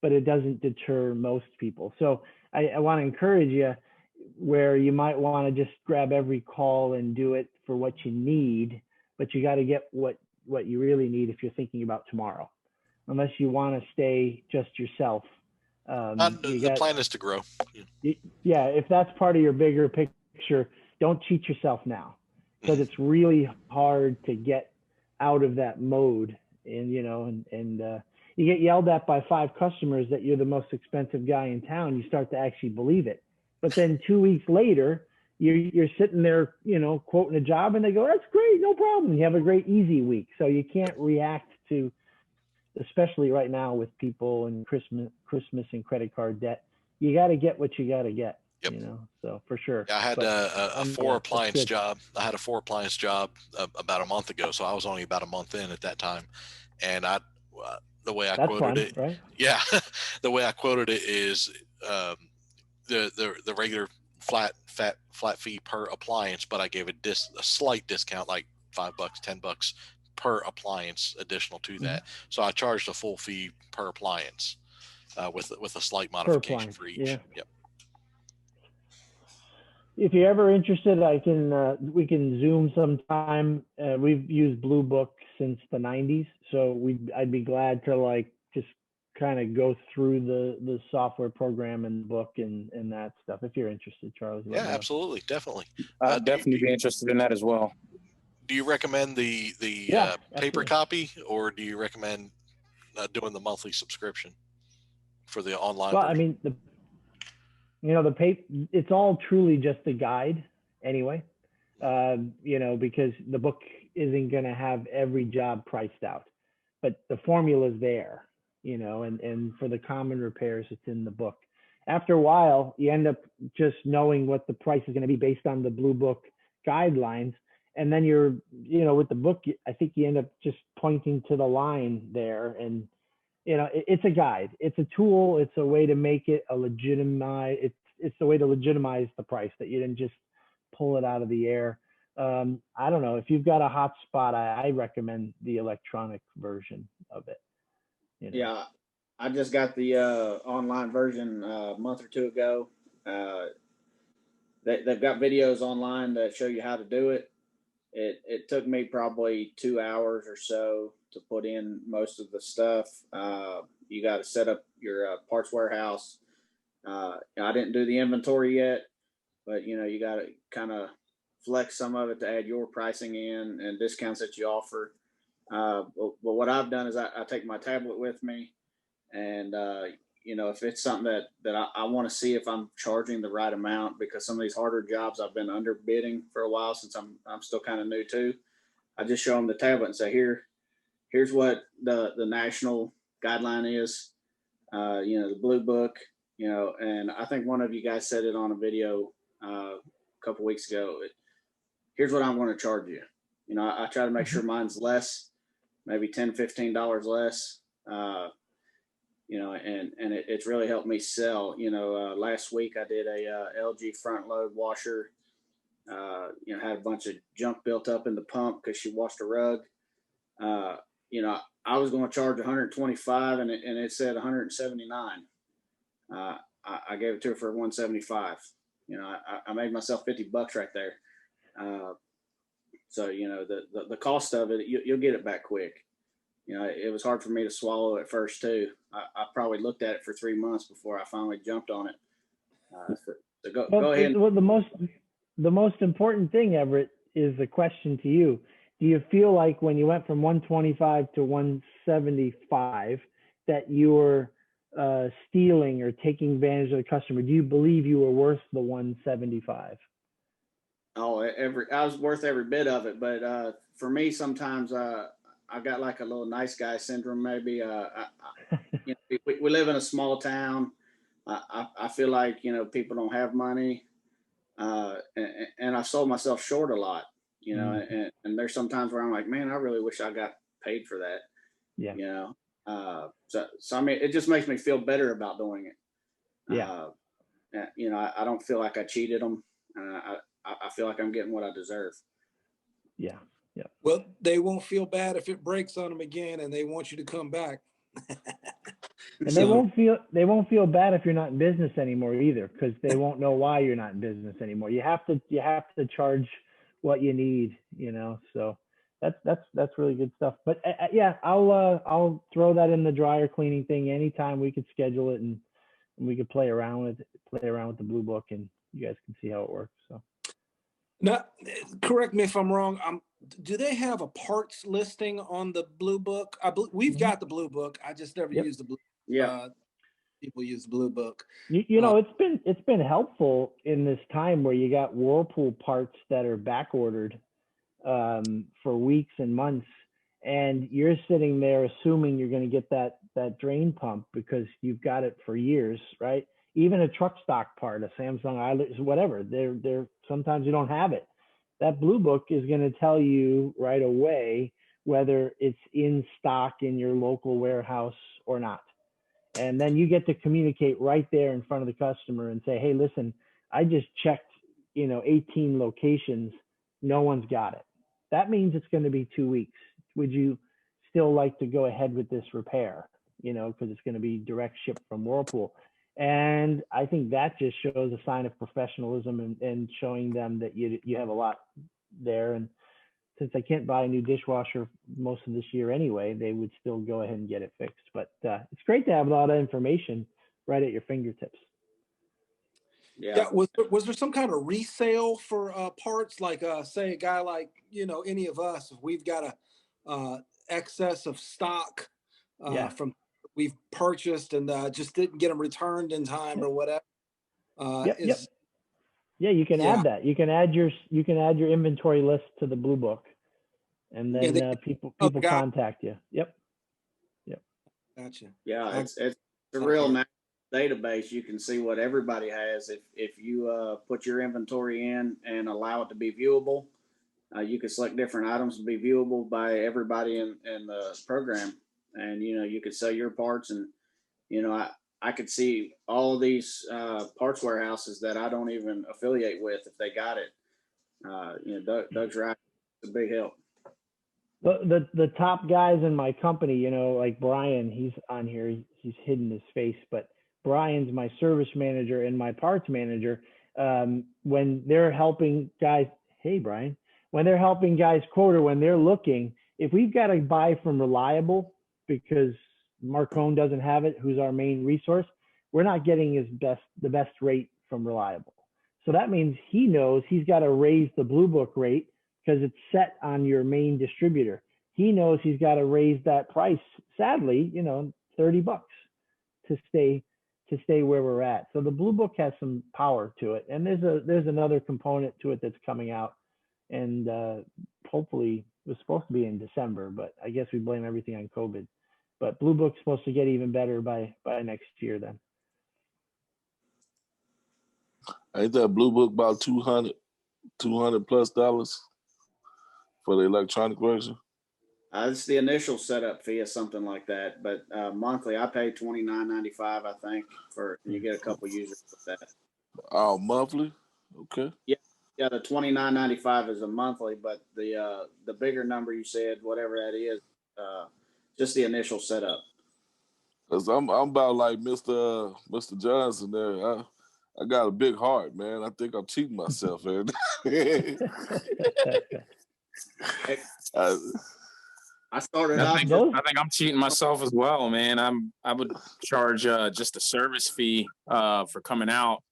Speaker 4: but it doesn't deter most people. So I want to encourage you, where you might want to just grab every call and do it for what you need, but you got to get what you really need if you're thinking about tomorrow, unless you want to stay just yourself.
Speaker 7: The plan is to grow.
Speaker 4: Yeah, if that's part of your bigger picture, don't cheat yourself now, because it's really hard to get out of that mode. And you get yelled at by 5 customers that you're the most expensive guy in town. You start to actually believe it. But then 2 weeks later, you're sitting there, quoting a job, and they go, "That's great, no problem." You have a great easy week. So you can't react to, especially right now with people and Christmas and credit card debt. You got to get what you got to get.
Speaker 7: Yep.
Speaker 4: So for sure.
Speaker 7: Yeah, I had a 4 appliance job. I had a 4 appliance job about a month ago, so I was only about a month in at that time. And the way I quoted it, right? Yeah, the way I quoted it is the regular flat fee per appliance, but I gave a slight discount, like $5, $10 per appliance additional to that. So I charged a full fee per appliance with a slight modification for each.
Speaker 4: Yeah.
Speaker 7: Yep.
Speaker 4: If you're ever interested, we can Zoom sometime. We've used Blue Book since the 90s, so I'd be glad to just kind of go through the software program and book and that stuff. If you're interested, Charles.
Speaker 7: Yeah, absolutely, definitely.
Speaker 10: I'd definitely be interested in that as well.
Speaker 7: Do you recommend the paper copy, or do you recommend doing the monthly subscription for the online version?
Speaker 4: I mean, the paper, it's all truly just a guide anyway, because the book isn't going to have every job priced out, but the formula's there, and for the common repairs, it's in the book. After a while, you end up just knowing what the price is going to be based on the Blue Book guidelines. And then you're, with the book, I think you end up just pointing to the line there, and it's a guide, it's a tool, it's a way to make it it's a way to legitimize the price, that you didn't just pull it out of the air. I don't know, if you've got a hot spot, I recommend the electronic version of it.
Speaker 2: Yeah, I just got the online version a month or 2 ago. They've got videos online that show you how to do it. it took me probably 2 hours or so to put in most of the stuff. You got to set up your parts warehouse. I didn't do the inventory yet, but you got to kind of flex some of it to add your pricing in and discounts that you offer. But what I've done is I take my tablet with me, and if it's something that I want to see if I'm charging the right amount, because some of these harder jobs I've been underbidding for a while since I'm still kind of new too. I just show them the tablet and say, here's what the national guideline is, the blue book, and I think one of you guys said it on a video a couple weeks ago. Here's what I'm going to charge you. I try to make sure mine's less, maybe $10, $15 less. And it's really helped me sell. Last week I did a LG front load washer. Had a bunch of junk built up in the pump because she washed a rug. I was going to charge 125, and it said 179. I gave it to her for 175. I made myself $50 right there. So the cost of it, you'll get it back quick. It was hard for me to swallow at first too. I probably looked at it for 3 months before I finally jumped on it. So go ahead.
Speaker 4: Well, the most important thing, Everett, is the question to you. Do you feel like when you went from 125 to 175 that you were stealing or taking advantage of the customer? Do you believe you were worth the 175?
Speaker 2: Oh, I was worth every bit of it. But for me, sometimes I got like a little nice guy syndrome, maybe. We live in a small town. I feel like, people don't have money. And I sold myself short a lot, and there's sometimes where I'm like, man, I really wish I got paid for that.
Speaker 4: Yeah.
Speaker 2: So I mean, it just makes me feel better about doing it.
Speaker 4: Yeah.
Speaker 2: I don't feel like I cheated them. I feel like I'm getting what I deserve.
Speaker 4: Yeah. Yeah.
Speaker 3: Well, they won't feel bad if it breaks on them again and they want you to come back.
Speaker 4: And they won't feel bad if you're not in business anymore either, because they won't know why you're not in business anymore. You have to charge what you need, so that's really good stuff. But yeah, I'll throw that in the dryer cleaning thing anytime. We could schedule it and we could play around with the blue book, and you guys can see how it works. So
Speaker 3: now, correct me if I'm wrong. Do they have a parts listing on the blue book? We've got the blue book. I just never used the blue.
Speaker 2: Yeah.
Speaker 3: People use the blue book.
Speaker 4: It's been helpful in this time where you got Whirlpool parts that are back ordered for weeks and months, and you're sitting there assuming you're going to get that drain pump because you've got it for years, right? Even a truck stock part, a Samsung Eilers, whatever, they're sometimes you don't have it. That blue book is going to tell you right away whether it's in stock in your local warehouse or not. And then you get to communicate right there in front of the customer and say, hey, listen, I just checked, 18 locations. No one's got it. That means it's going to be 2 weeks. Would you still like to go ahead with this repair? Because it's going to be direct ship from Whirlpool. And I think that just shows a sign of professionalism and showing them that you have a lot there. And since I can't buy a new dishwasher most of this year anyway, they would still go ahead and get it fixed. But it's great to have a lot of information right at your fingertips.
Speaker 3: Yeah. Was there some kind of resale for parts? Like say a guy like, any of us, if we've got a excess of stock from we've purchased and just didn't get them returned in time or whatever.
Speaker 4: Yeah, you can add that. You can add your inventory list to the blue book, and then people contact you. Yep.
Speaker 3: Gotcha.
Speaker 2: Yeah, it's a real nice database. You can see what everybody has. If you put your inventory in and allow it to be viewable, you can select different items to be viewable by everybody in the program, and you could sell your parts. And I could see all these parts warehouses that I don't even affiliate with if they got it. Doug's right. It's a big help.
Speaker 4: The top guys in my company, like Brian, he's on here. He's hidden his face, but Brian's my service manager and my parts manager. When they're helping guys, hey Brian, when they're helping guys quote, or when they're looking, if we've got to buy from Reliable because Marcone doesn't have it, who's our main resource, we're not getting the best rate from Reliable. So that means he knows he's got to raise the Blue Book rate because it's set on your main distributor. He knows he's got to raise that price, sadly, you know, $30 to stay where we're at. So the Blue Book has some power to it. And there's another component to it that's coming out, and hopefully it was supposed to be in December, but I guess we blame everything on COVID. But Blue Book's supposed to get even better by next year then.
Speaker 11: Ain't that Blue Book about $200 plus for the electronic version?
Speaker 2: It's the initial setup fee or something like that, but monthly I pay $29.95, I think, for you get a couple users with that.
Speaker 11: Oh, monthly? Okay.
Speaker 2: Yeah, the $29.95 is a monthly, but the bigger number you said, whatever that is, just the initial setup.
Speaker 11: Cause I'm about like Mr. Johnson there. I got a big heart, man. I think I'm cheating myself, man.
Speaker 2: I started
Speaker 10: I
Speaker 2: out.
Speaker 10: think I'm cheating myself as well, man. I would charge just a service fee for coming out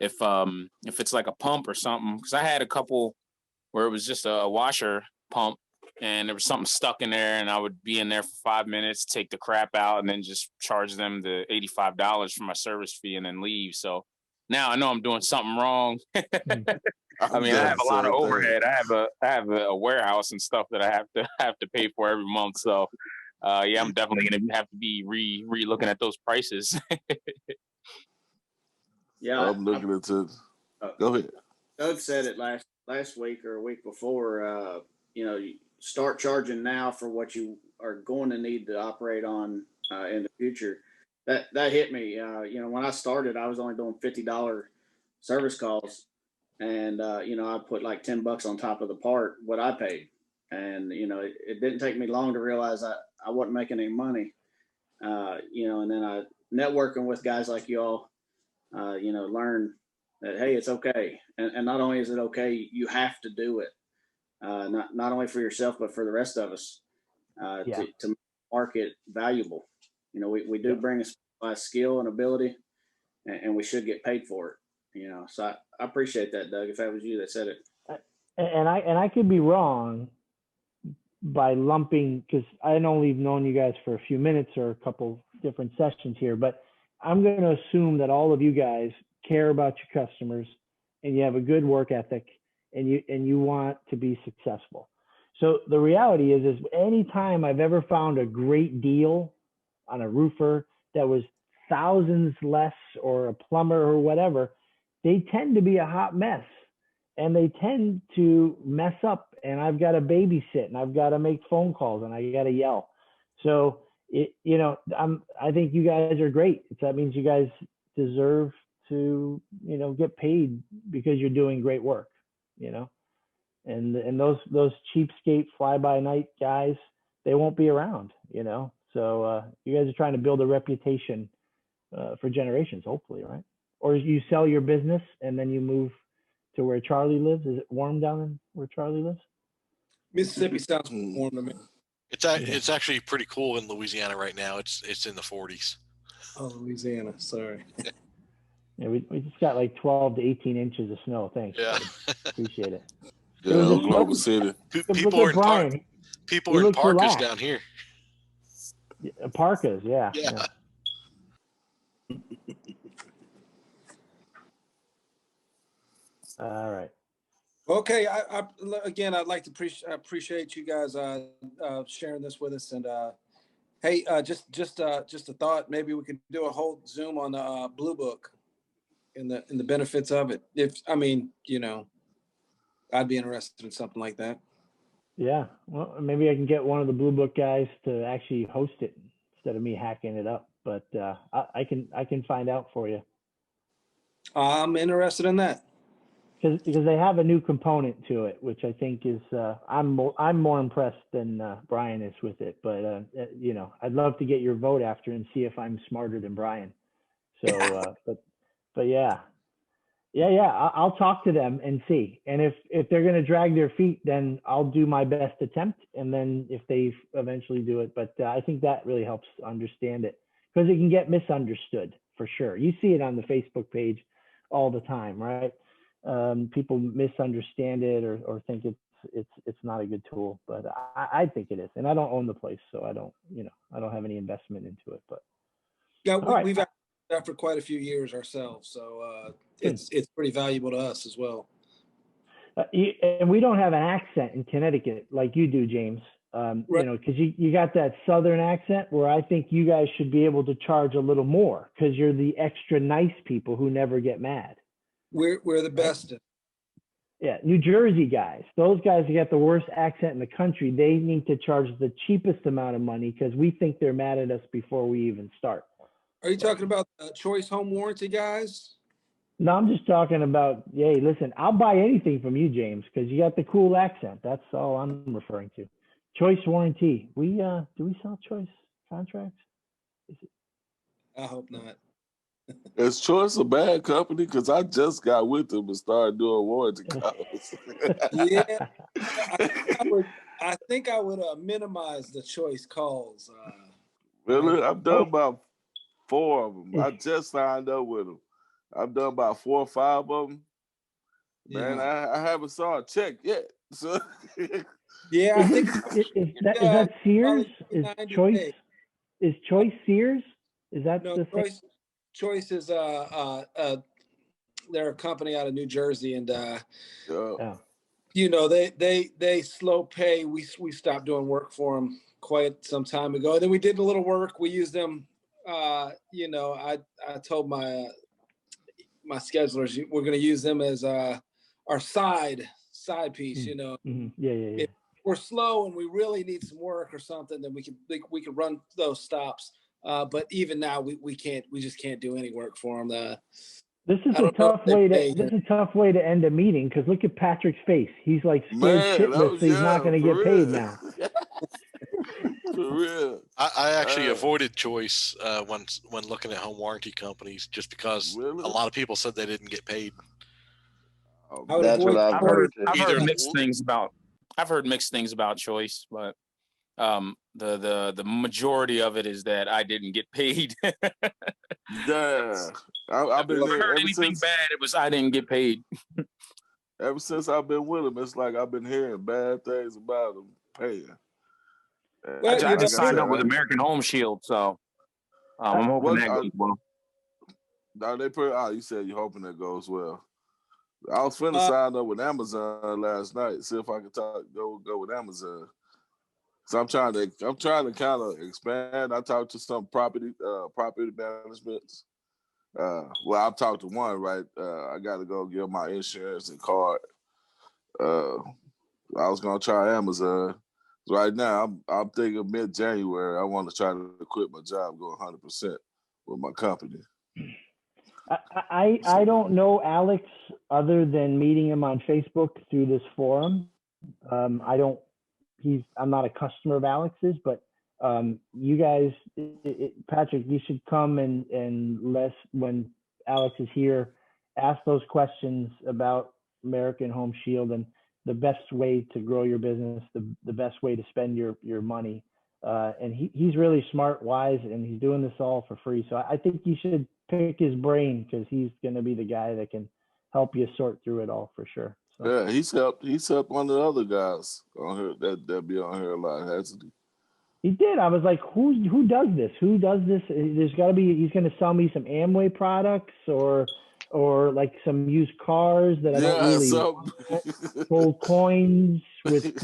Speaker 10: if it's like a pump or something. Because I had a couple where it was just a washer pump and there was something stuck in there, and I would be in there for 5 minutes, take the crap out, and then just charge them the $85 for my service fee and then leave. So now I know I'm doing something wrong. I mean, I have a lot of overhead. I have a warehouse and stuff that I have to pay for every month. So, yeah, I'm definitely going to have to be re-looking at those prices.
Speaker 2: Yeah,
Speaker 11: I'm looking into. Go ahead.
Speaker 2: Doug said it last week or a week before. You start charging now for what you are going to need to operate on in the future. That hit me. When I started, I was only doing $50 service calls. And, I put like $10 on top of the part, what I paid. And, it didn't take me long to realize I wasn't making any money, and then I networking with guys like y'all, learn that, hey, it's okay. And not only is it okay, you have to do it. Not only for yourself, but for the rest of us, to market valuable. We do bring a skill and ability, and we should get paid for it. So I appreciate that, Doug, if that was you that said it.
Speaker 4: And I could be wrong by lumping, because I only known you guys for a few minutes or a couple different sessions here, but I'm going to assume that all of you guys care about your customers and you have a good work ethic and you want to be successful. So the reality is anytime I've ever found a great deal on a roofer that was thousands less, or a plumber or whatever, they tend to be a hot mess and they tend to mess up, and I've got to babysit and I've got to make phone calls and I got to yell. So I think you guys are great. That means you guys deserve to, get paid because you're doing great work, and those cheapskate fly by night guys, they won't be around, so you guys are trying to build a reputation for generations, hopefully, right? Or you sell your business and then you move to where Charlie lives. Is it warm down in where Charlie lives?
Speaker 3: Mississippi sounds warm to me.
Speaker 7: It's actually pretty cool in Louisiana right now. It's in the 40s.
Speaker 3: Oh, Louisiana. Sorry.
Speaker 4: Yeah, we just got like 12 to 18 inches of snow. Thanks.
Speaker 7: Yeah.
Speaker 4: Appreciate it.
Speaker 11: Yeah, Oklahoma City.
Speaker 7: People are in parkas
Speaker 4: relaxed.
Speaker 7: down here.
Speaker 4: Parkas, yeah. All right.
Speaker 3: Okay. I'd like to appreciate you guys sharing this with us. And hey, just a thought. Maybe we could do a whole Zoom on the Blue Book and the benefits of it. I'd be interested in something like that.
Speaker 4: Yeah. Well, maybe I can get one of the Blue Book guys to actually host it instead of me hacking it up. But I can find out for you.
Speaker 3: I'm interested in that.
Speaker 4: Because they have a new component to it, which I think is I'm more impressed than Brian is with it. But I'd love to get your vote after and see if I'm smarter than Brian. So, but yeah, Yeah. I'll talk to them and see. And if they're going to drag their feet, then I'll do my best attempt. And then if they eventually do it, but I think that really helps understand it, because it can get misunderstood for sure. You see it on the Facebook page all the time, right? People misunderstand it or think it's not a good tool, but I think it is. And I don't own the place, so I don't have any investment into it. But
Speaker 3: Yeah,
Speaker 4: all right.
Speaker 3: we've had that for quite a few years ourselves, so it's pretty valuable to us as well.
Speaker 4: And we don't have an accent in Connecticut like you do, James.
Speaker 3: Right.
Speaker 4: Because you got that Southern accent where I think you guys should be able to charge a little more because you're the extra nice people who never get mad.
Speaker 3: We're the best.
Speaker 4: Yeah, New Jersey guys, those guys who got the worst accent in the country, they need to charge the cheapest amount of money because we think they're mad at us before we even start.
Speaker 3: Are you talking about Choice Home Warranty guys?
Speaker 4: No, I'm just talking about, hey, listen, I'll buy anything from you, James, because you got the cool accent. That's all I'm referring to. Choice Warranty. Do we sell Choice contracts?
Speaker 3: I hope not.
Speaker 11: Is Choice a bad company? Because I just got with them and started doing warranty calls.
Speaker 3: Yeah, I think I would minimize the Choice calls.
Speaker 11: Really? I've done about 4 of them. I just signed up with them. I've done about 4 or 5 of them. Man,
Speaker 3: Yeah.
Speaker 11: I haven't saw a check yet. So
Speaker 3: Yeah, I think
Speaker 4: is that Sears? Is Choice
Speaker 3: days.
Speaker 4: Is Choice Sears? Is that
Speaker 3: No,
Speaker 4: the thing?
Speaker 3: Choice is they're a company out of New Jersey, and they slow pay. We stopped doing work for them quite some time ago. Then we did a little work. We used them. I told my schedulers we're going to use them as our side piece.
Speaker 4: Mm-hmm. Yeah.
Speaker 3: If we're slow and we really need some work or something, then we can run those stops. But even now, we can't. We just can't do any work for them.
Speaker 4: This is a tough way to end a meeting because look at Patrick's face. He's like scared shitless that he's not going to get paid now.
Speaker 11: For real.
Speaker 7: I actually avoided Choice when looking at home warranty companies just because a lot of people said they didn't get paid.
Speaker 9: That's what I've heard.
Speaker 10: I've heard mixed things about Choice, but the majority of it is that I didn't get paid.
Speaker 11: Yeah, I've been there ever since.
Speaker 10: Bad, it was I didn't get paid.
Speaker 11: Ever since I've been with them, it's like I've been hearing bad things about them paying.
Speaker 10: I just signed up with American Home Shield, so I'm hoping that goes well.
Speaker 11: You said you're hoping that goes well. I was finna sign up with Amazon last night, see if I could go with Amazon. So I'm trying to kind of expand. I talked to some property managements. I've talked to one, right? I got to go get my insurance and card. I was gonna try Amazon. Right now, I'm thinking mid-January. I want to try to quit my job, go 100% with my company.
Speaker 4: I don't know Alex other than meeting him on Facebook through this forum. I'm not a customer of Alex's, but you guys, Patrick, you should come and when Alex is here, ask those questions about American Home Shield and the best way to grow your business, the best way to spend your money. And he's really smart, wise, and he's doing this all for free. So I think you should pick his brain because he's going to be the guy that can help you sort through it all for sure. So.
Speaker 11: Yeah, he's helped one of the other guys on here that be on here a lot, hasn't he?
Speaker 4: He did. I was like, who does this? Who does this? There's got to be. He's going to sell me some Amway products or like some used cars that I don't really want. Gold coins with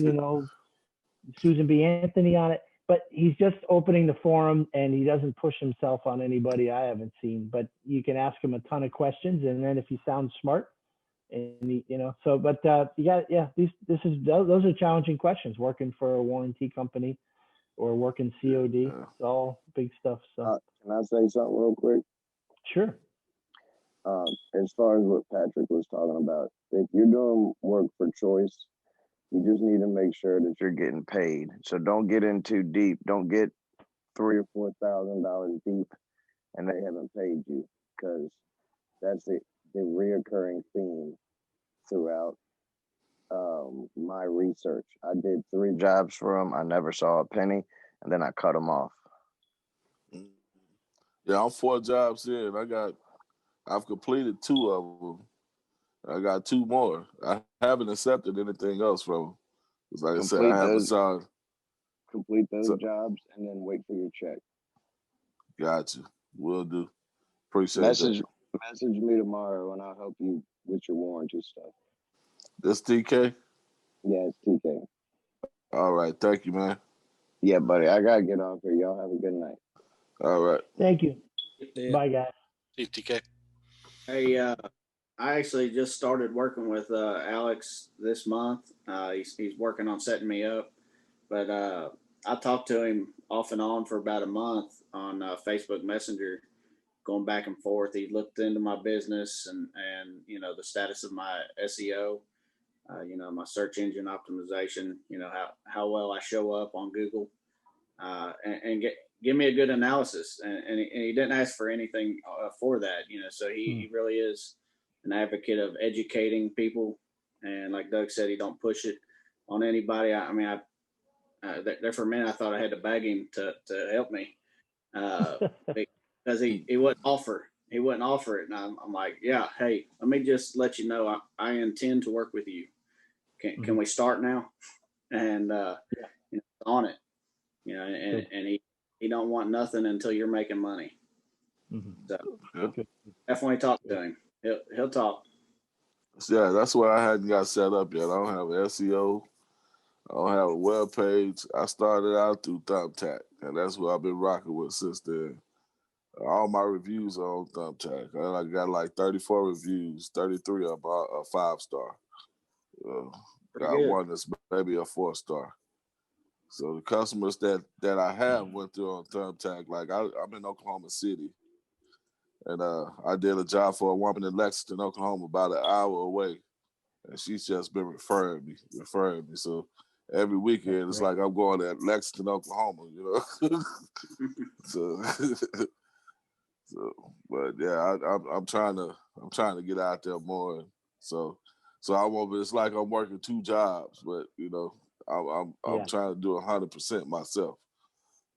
Speaker 4: Susan B. Anthony on it. But he's just opening the forum and he doesn't push himself on anybody I haven't seen. But you can ask him a ton of questions, and then if he sounds smart, and those are challenging questions. Working for a warranty company or working COD, it's all big stuff. So
Speaker 9: can I say something real quick?
Speaker 4: Sure.
Speaker 9: As far as what Patrick was talking about, if you're doing work for Choice, you just need to make sure that you're getting paid. So don't get in too deep. Don't get $3,000 or $4,000 deep, and they haven't paid you, because that's it. a reoccurring theme throughout my research. I did 3 jobs for them. I never saw a penny, and then I cut them off.
Speaker 11: Yeah, I'm 4 jobs in. I've completed 2 of them. I got 2 more. I haven't accepted anything else from them. Because like I said, I haven't signed.
Speaker 9: Complete those jobs and then wait for your check.
Speaker 11: Gotcha. Will do. Appreciate that.
Speaker 9: Message me tomorrow and I'll help you with your warranty stuff.
Speaker 11: This TK?
Speaker 9: Yeah, it's TK.
Speaker 11: All right. Thank you, man.
Speaker 9: Yeah, buddy. I gotta get off here. Y'all have a good night.
Speaker 11: All right.
Speaker 4: Thank you.
Speaker 3: Yeah.
Speaker 4: Bye, guys.
Speaker 7: See you, TK.
Speaker 2: Hey, I actually just started working with Alex this month. He's working on setting me up, but I talked to him off and on for about a month on Facebook Messenger, going back and forth. He looked into my business and the status of my SEO, my search engine optimization, how well I show up on Google, and give me a good analysis. And he didn't ask for anything for that, so he really is an advocate of educating people. And like Doug said, he don't push it on anybody. There for a minute, I thought I had to beg him to help me because he wouldn't offer. He wouldn't offer it. And I'm like, yeah, hey, let me just let you know, I intend to work with you. Can we start now? And on it, and he don't want nothing until you're making money. So definitely talk to him. He'll talk.
Speaker 11: Yeah, that's why I hadn't got set up yet. I don't have an SEO. I don't have a web page. I started out through Thumbtack, and that's what I've been rocking with since then. All my reviews are on Thumbtack. I got like 34 reviews, 33 of them are 5-star. Got one that's maybe a 4-star. So the customers that I have went through on Thumbtack, like I'm in Oklahoma City, and I did a job for a woman in Lexington, Oklahoma, about an hour away, and she's just been referring me. So every weekend it's like I'm going to Lexington, Oklahoma, So, but yeah, I'm trying to get out there more. So I won't. It's like I'm working 2 jobs, but I'm trying to do 100% myself.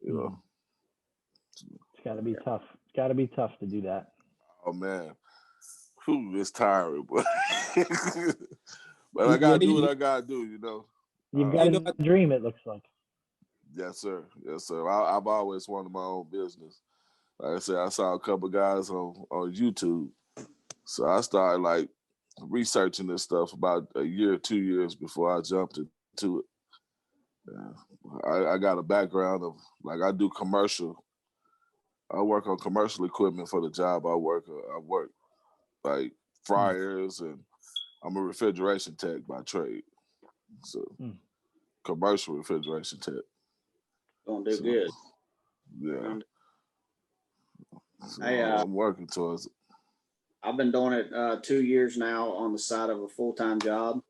Speaker 4: It's got to be tough. It's got to be tough to do that.
Speaker 11: Oh man, it's tiring, but I gotta do what I gotta do.
Speaker 4: You've got a dream. It looks like.
Speaker 11: Yes, sir. Yes, sir. I've always wanted my own business. Like I said, I saw a couple guys on YouTube, so I started like researching this stuff about a year or 2 years before I jumped into it. I got a background of like I do commercial. I work on commercial equipment for the job I work. I work like fryers, and I'm a refrigeration tech by trade. So commercial refrigeration tech.
Speaker 2: Gonna do good.
Speaker 11: Yeah. So I'm working towards it.
Speaker 2: I've been doing it 2 years now on the side of a full-time job,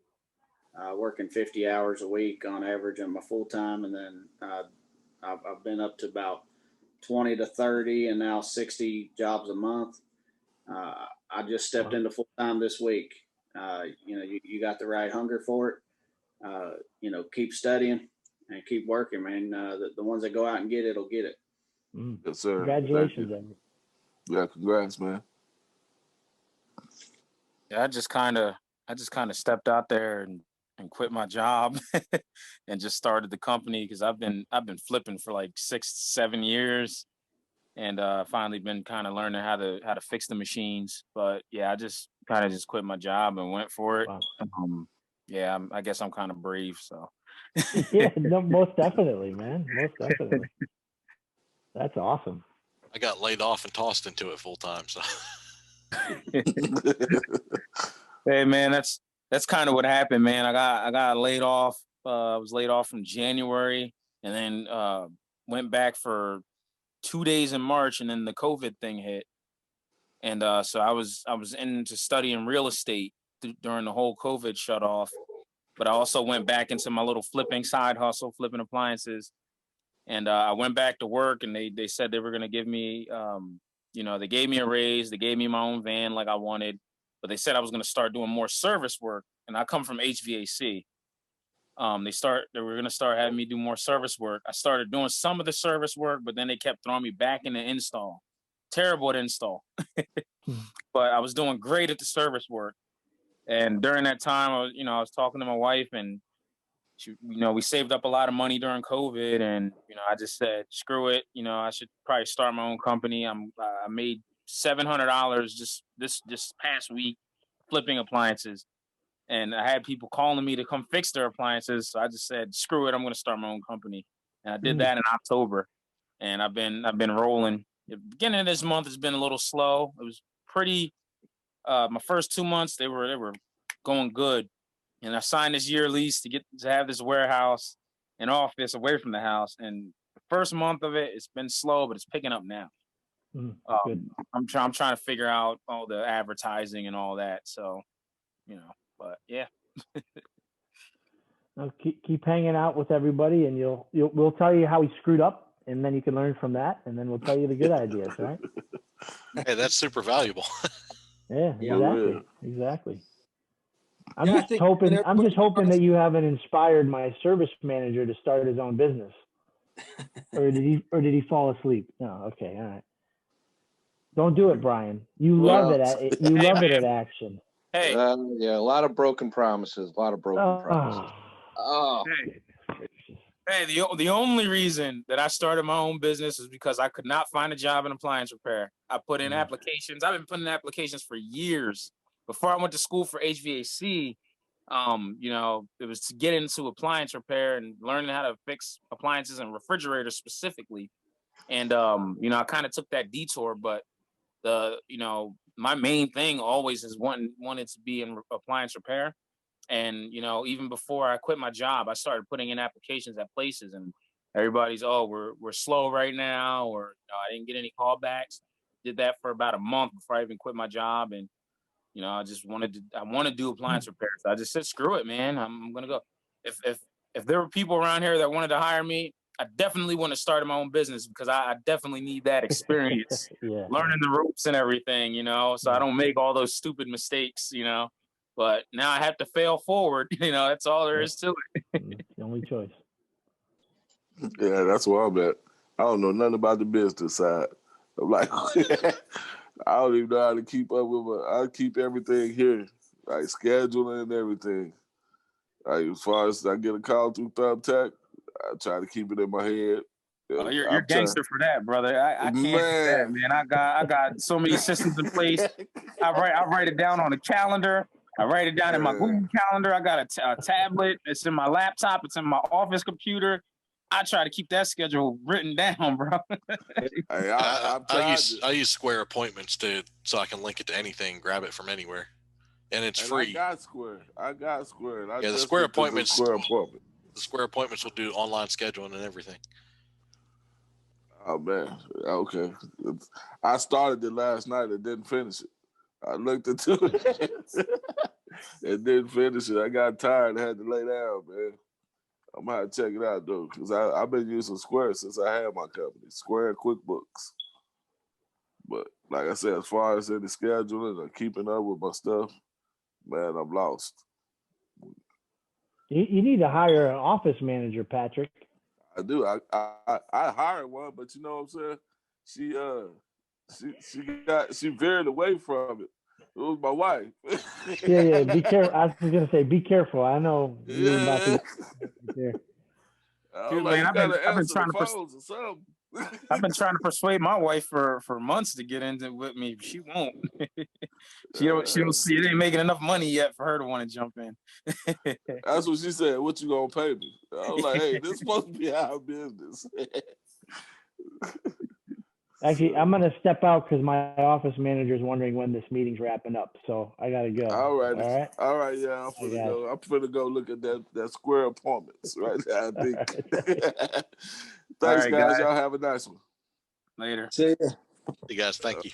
Speaker 2: working 50 hours a week on average on my full-time, and then I've been up to about 20 to 30 and now 60 jobs a month. I just stepped into full-time this week. You got the right hunger for it. Keep studying and keep working, man. The ones that go out and get it'll get it.
Speaker 11: Yes, sir.
Speaker 4: Congratulations, Andrew.
Speaker 11: Yeah, congrats, man.
Speaker 10: Yeah, I just kind of stepped out there and quit my job and just started the company because I've been flipping for like 6-7 years, and finally been kind of learning how to fix the machines. But yeah, I just kind of just quit my job and went for it.
Speaker 4: Wow.
Speaker 10: Yeah, I guess I'm kind of brave. So
Speaker 4: yeah, no, most definitely, man. Most definitely. That's awesome.
Speaker 7: I got laid off and tossed into it full time. So
Speaker 10: hey man, that's kind of what happened, man. I got laid off. I was laid off from January, and then went back for 2 days in March, and then the COVID thing hit. And so I was into studying real estate during the whole COVID shut off. But I also went back into my little flipping side hustle, flipping appliances. And I went back to work, and they said they were going to give me, they gave me a raise. They gave me my own van like I wanted. but they said I was going to start doing more service work, and I come from HVAC. They were going to start having me do more service work. I started doing some of the service work, but then they kept throwing me back into install. Terrible at install, but I was doing great at the service work. And during that time, I was talking to my wife, and she, we saved up a lot of money during COVID, and I just said, screw it. I should probably start my own company. I made $700 just this past week flipping appliances. And I had people calling me to come fix their appliances. So I just said, screw it, I'm going to start my own company. And I did that in October. And I've been rolling. The beginning of this month has been a little slow. It was pretty, my first 2 months, they were going good. And I signed this year lease to have this warehouse and office away from the house. And the first month of it, it's been slow, but it's picking up now. I'm trying to figure out all the advertising and all that. So, but yeah.
Speaker 4: Well, keep hanging out with everybody, and we'll tell you how we screwed up, and then you can learn from that, and then we'll tell you the good ideas, right?
Speaker 7: Hey, that's super valuable.
Speaker 4: Yeah, exactly. I'm
Speaker 3: Yeah,
Speaker 4: just hoping that you haven't inspired my service manager to start his own business. or did he fall asleep? No, okay, all right. Don't do it, Brian. You love it at action.
Speaker 10: Hey.
Speaker 9: Yeah, a lot of broken promises. Promises. Oh.
Speaker 10: Hey, the only reason that I started my own business is because I could not find a job in appliance repair. I put in applications. I've been putting in applications for years. Before I went to school for HVAC, it was to get into appliance repair and learning how to fix appliances and refrigerators specifically. And I kind of took that detour, but my main thing always is wanted to be in appliance repair. And, even before I quit my job, I started putting in applications at places, and everybody's, we're slow right now, or I didn't get any callbacks. Did that for about a month before I even quit my job. And, I just want to do appliance repair. So I just said, screw it, man. I'm going to go. If there were people around here that wanted to hire me, I definitely want to start my own business, because I definitely need that experience, learning the ropes and everything, so I don't make all those stupid mistakes, but now I have to fail forward. That's all there is to it.
Speaker 4: It's the only choice.
Speaker 11: Yeah, that's where I'm at. I don't know nothing about the business side. I'm like, I don't even know how to keep up with I keep everything here, like scheduling and everything. Like, as far as I get a call through Thumbtack, I try to keep it in my head.
Speaker 10: Oh, you're gangster for that, brother. I can't do that, man. I got so many systems in place. I write it down on a calendar. I write it down in my Google Calendar. I got a tablet. It's in my laptop. It's in my office computer. I try to keep that schedule written down, bro.
Speaker 11: Hey,
Speaker 7: I use Square Appointments so I can link it to anything, grab it from anywhere, and it's free.
Speaker 11: I got Square.
Speaker 7: The Square Appointments. The Square Appointments will do online scheduling and everything.
Speaker 11: Oh man, okay. I started it last night and didn't finish it. I looked into it and didn't finish it. I got tired and had to lay down, man. I'm gonna have to check it out though, because I've been using Square since I had my company, Square and QuickBooks. But like I said, as far as any scheduling or keeping up with my stuff, man, I'm lost.
Speaker 4: You need to hire an office manager, Patrick.
Speaker 11: I do. I hired one, but you know what I'm saying? She veered away from it. It was my wife.
Speaker 4: Yeah. Be careful. I was gonna say, be careful. I know you're about to.
Speaker 10: Dude, man, I've been trying to persuade my wife for months to get into it with me. She won't. She don't see it ain't making enough money yet for her to want to jump in.
Speaker 11: That's what she said. What you gonna pay me? I was like, hey, this is supposed to be our business.
Speaker 4: Actually, I'm gonna step out because my office manager is wondering when this meeting's wrapping up. So I gotta go.
Speaker 11: All right. Yeah, I'm finna go look at that Square Appointments right now, I think. Thanks,
Speaker 10: right,
Speaker 11: guys. Y'all have a nice one.
Speaker 10: Later.
Speaker 3: See ya.
Speaker 7: You guys, thank you.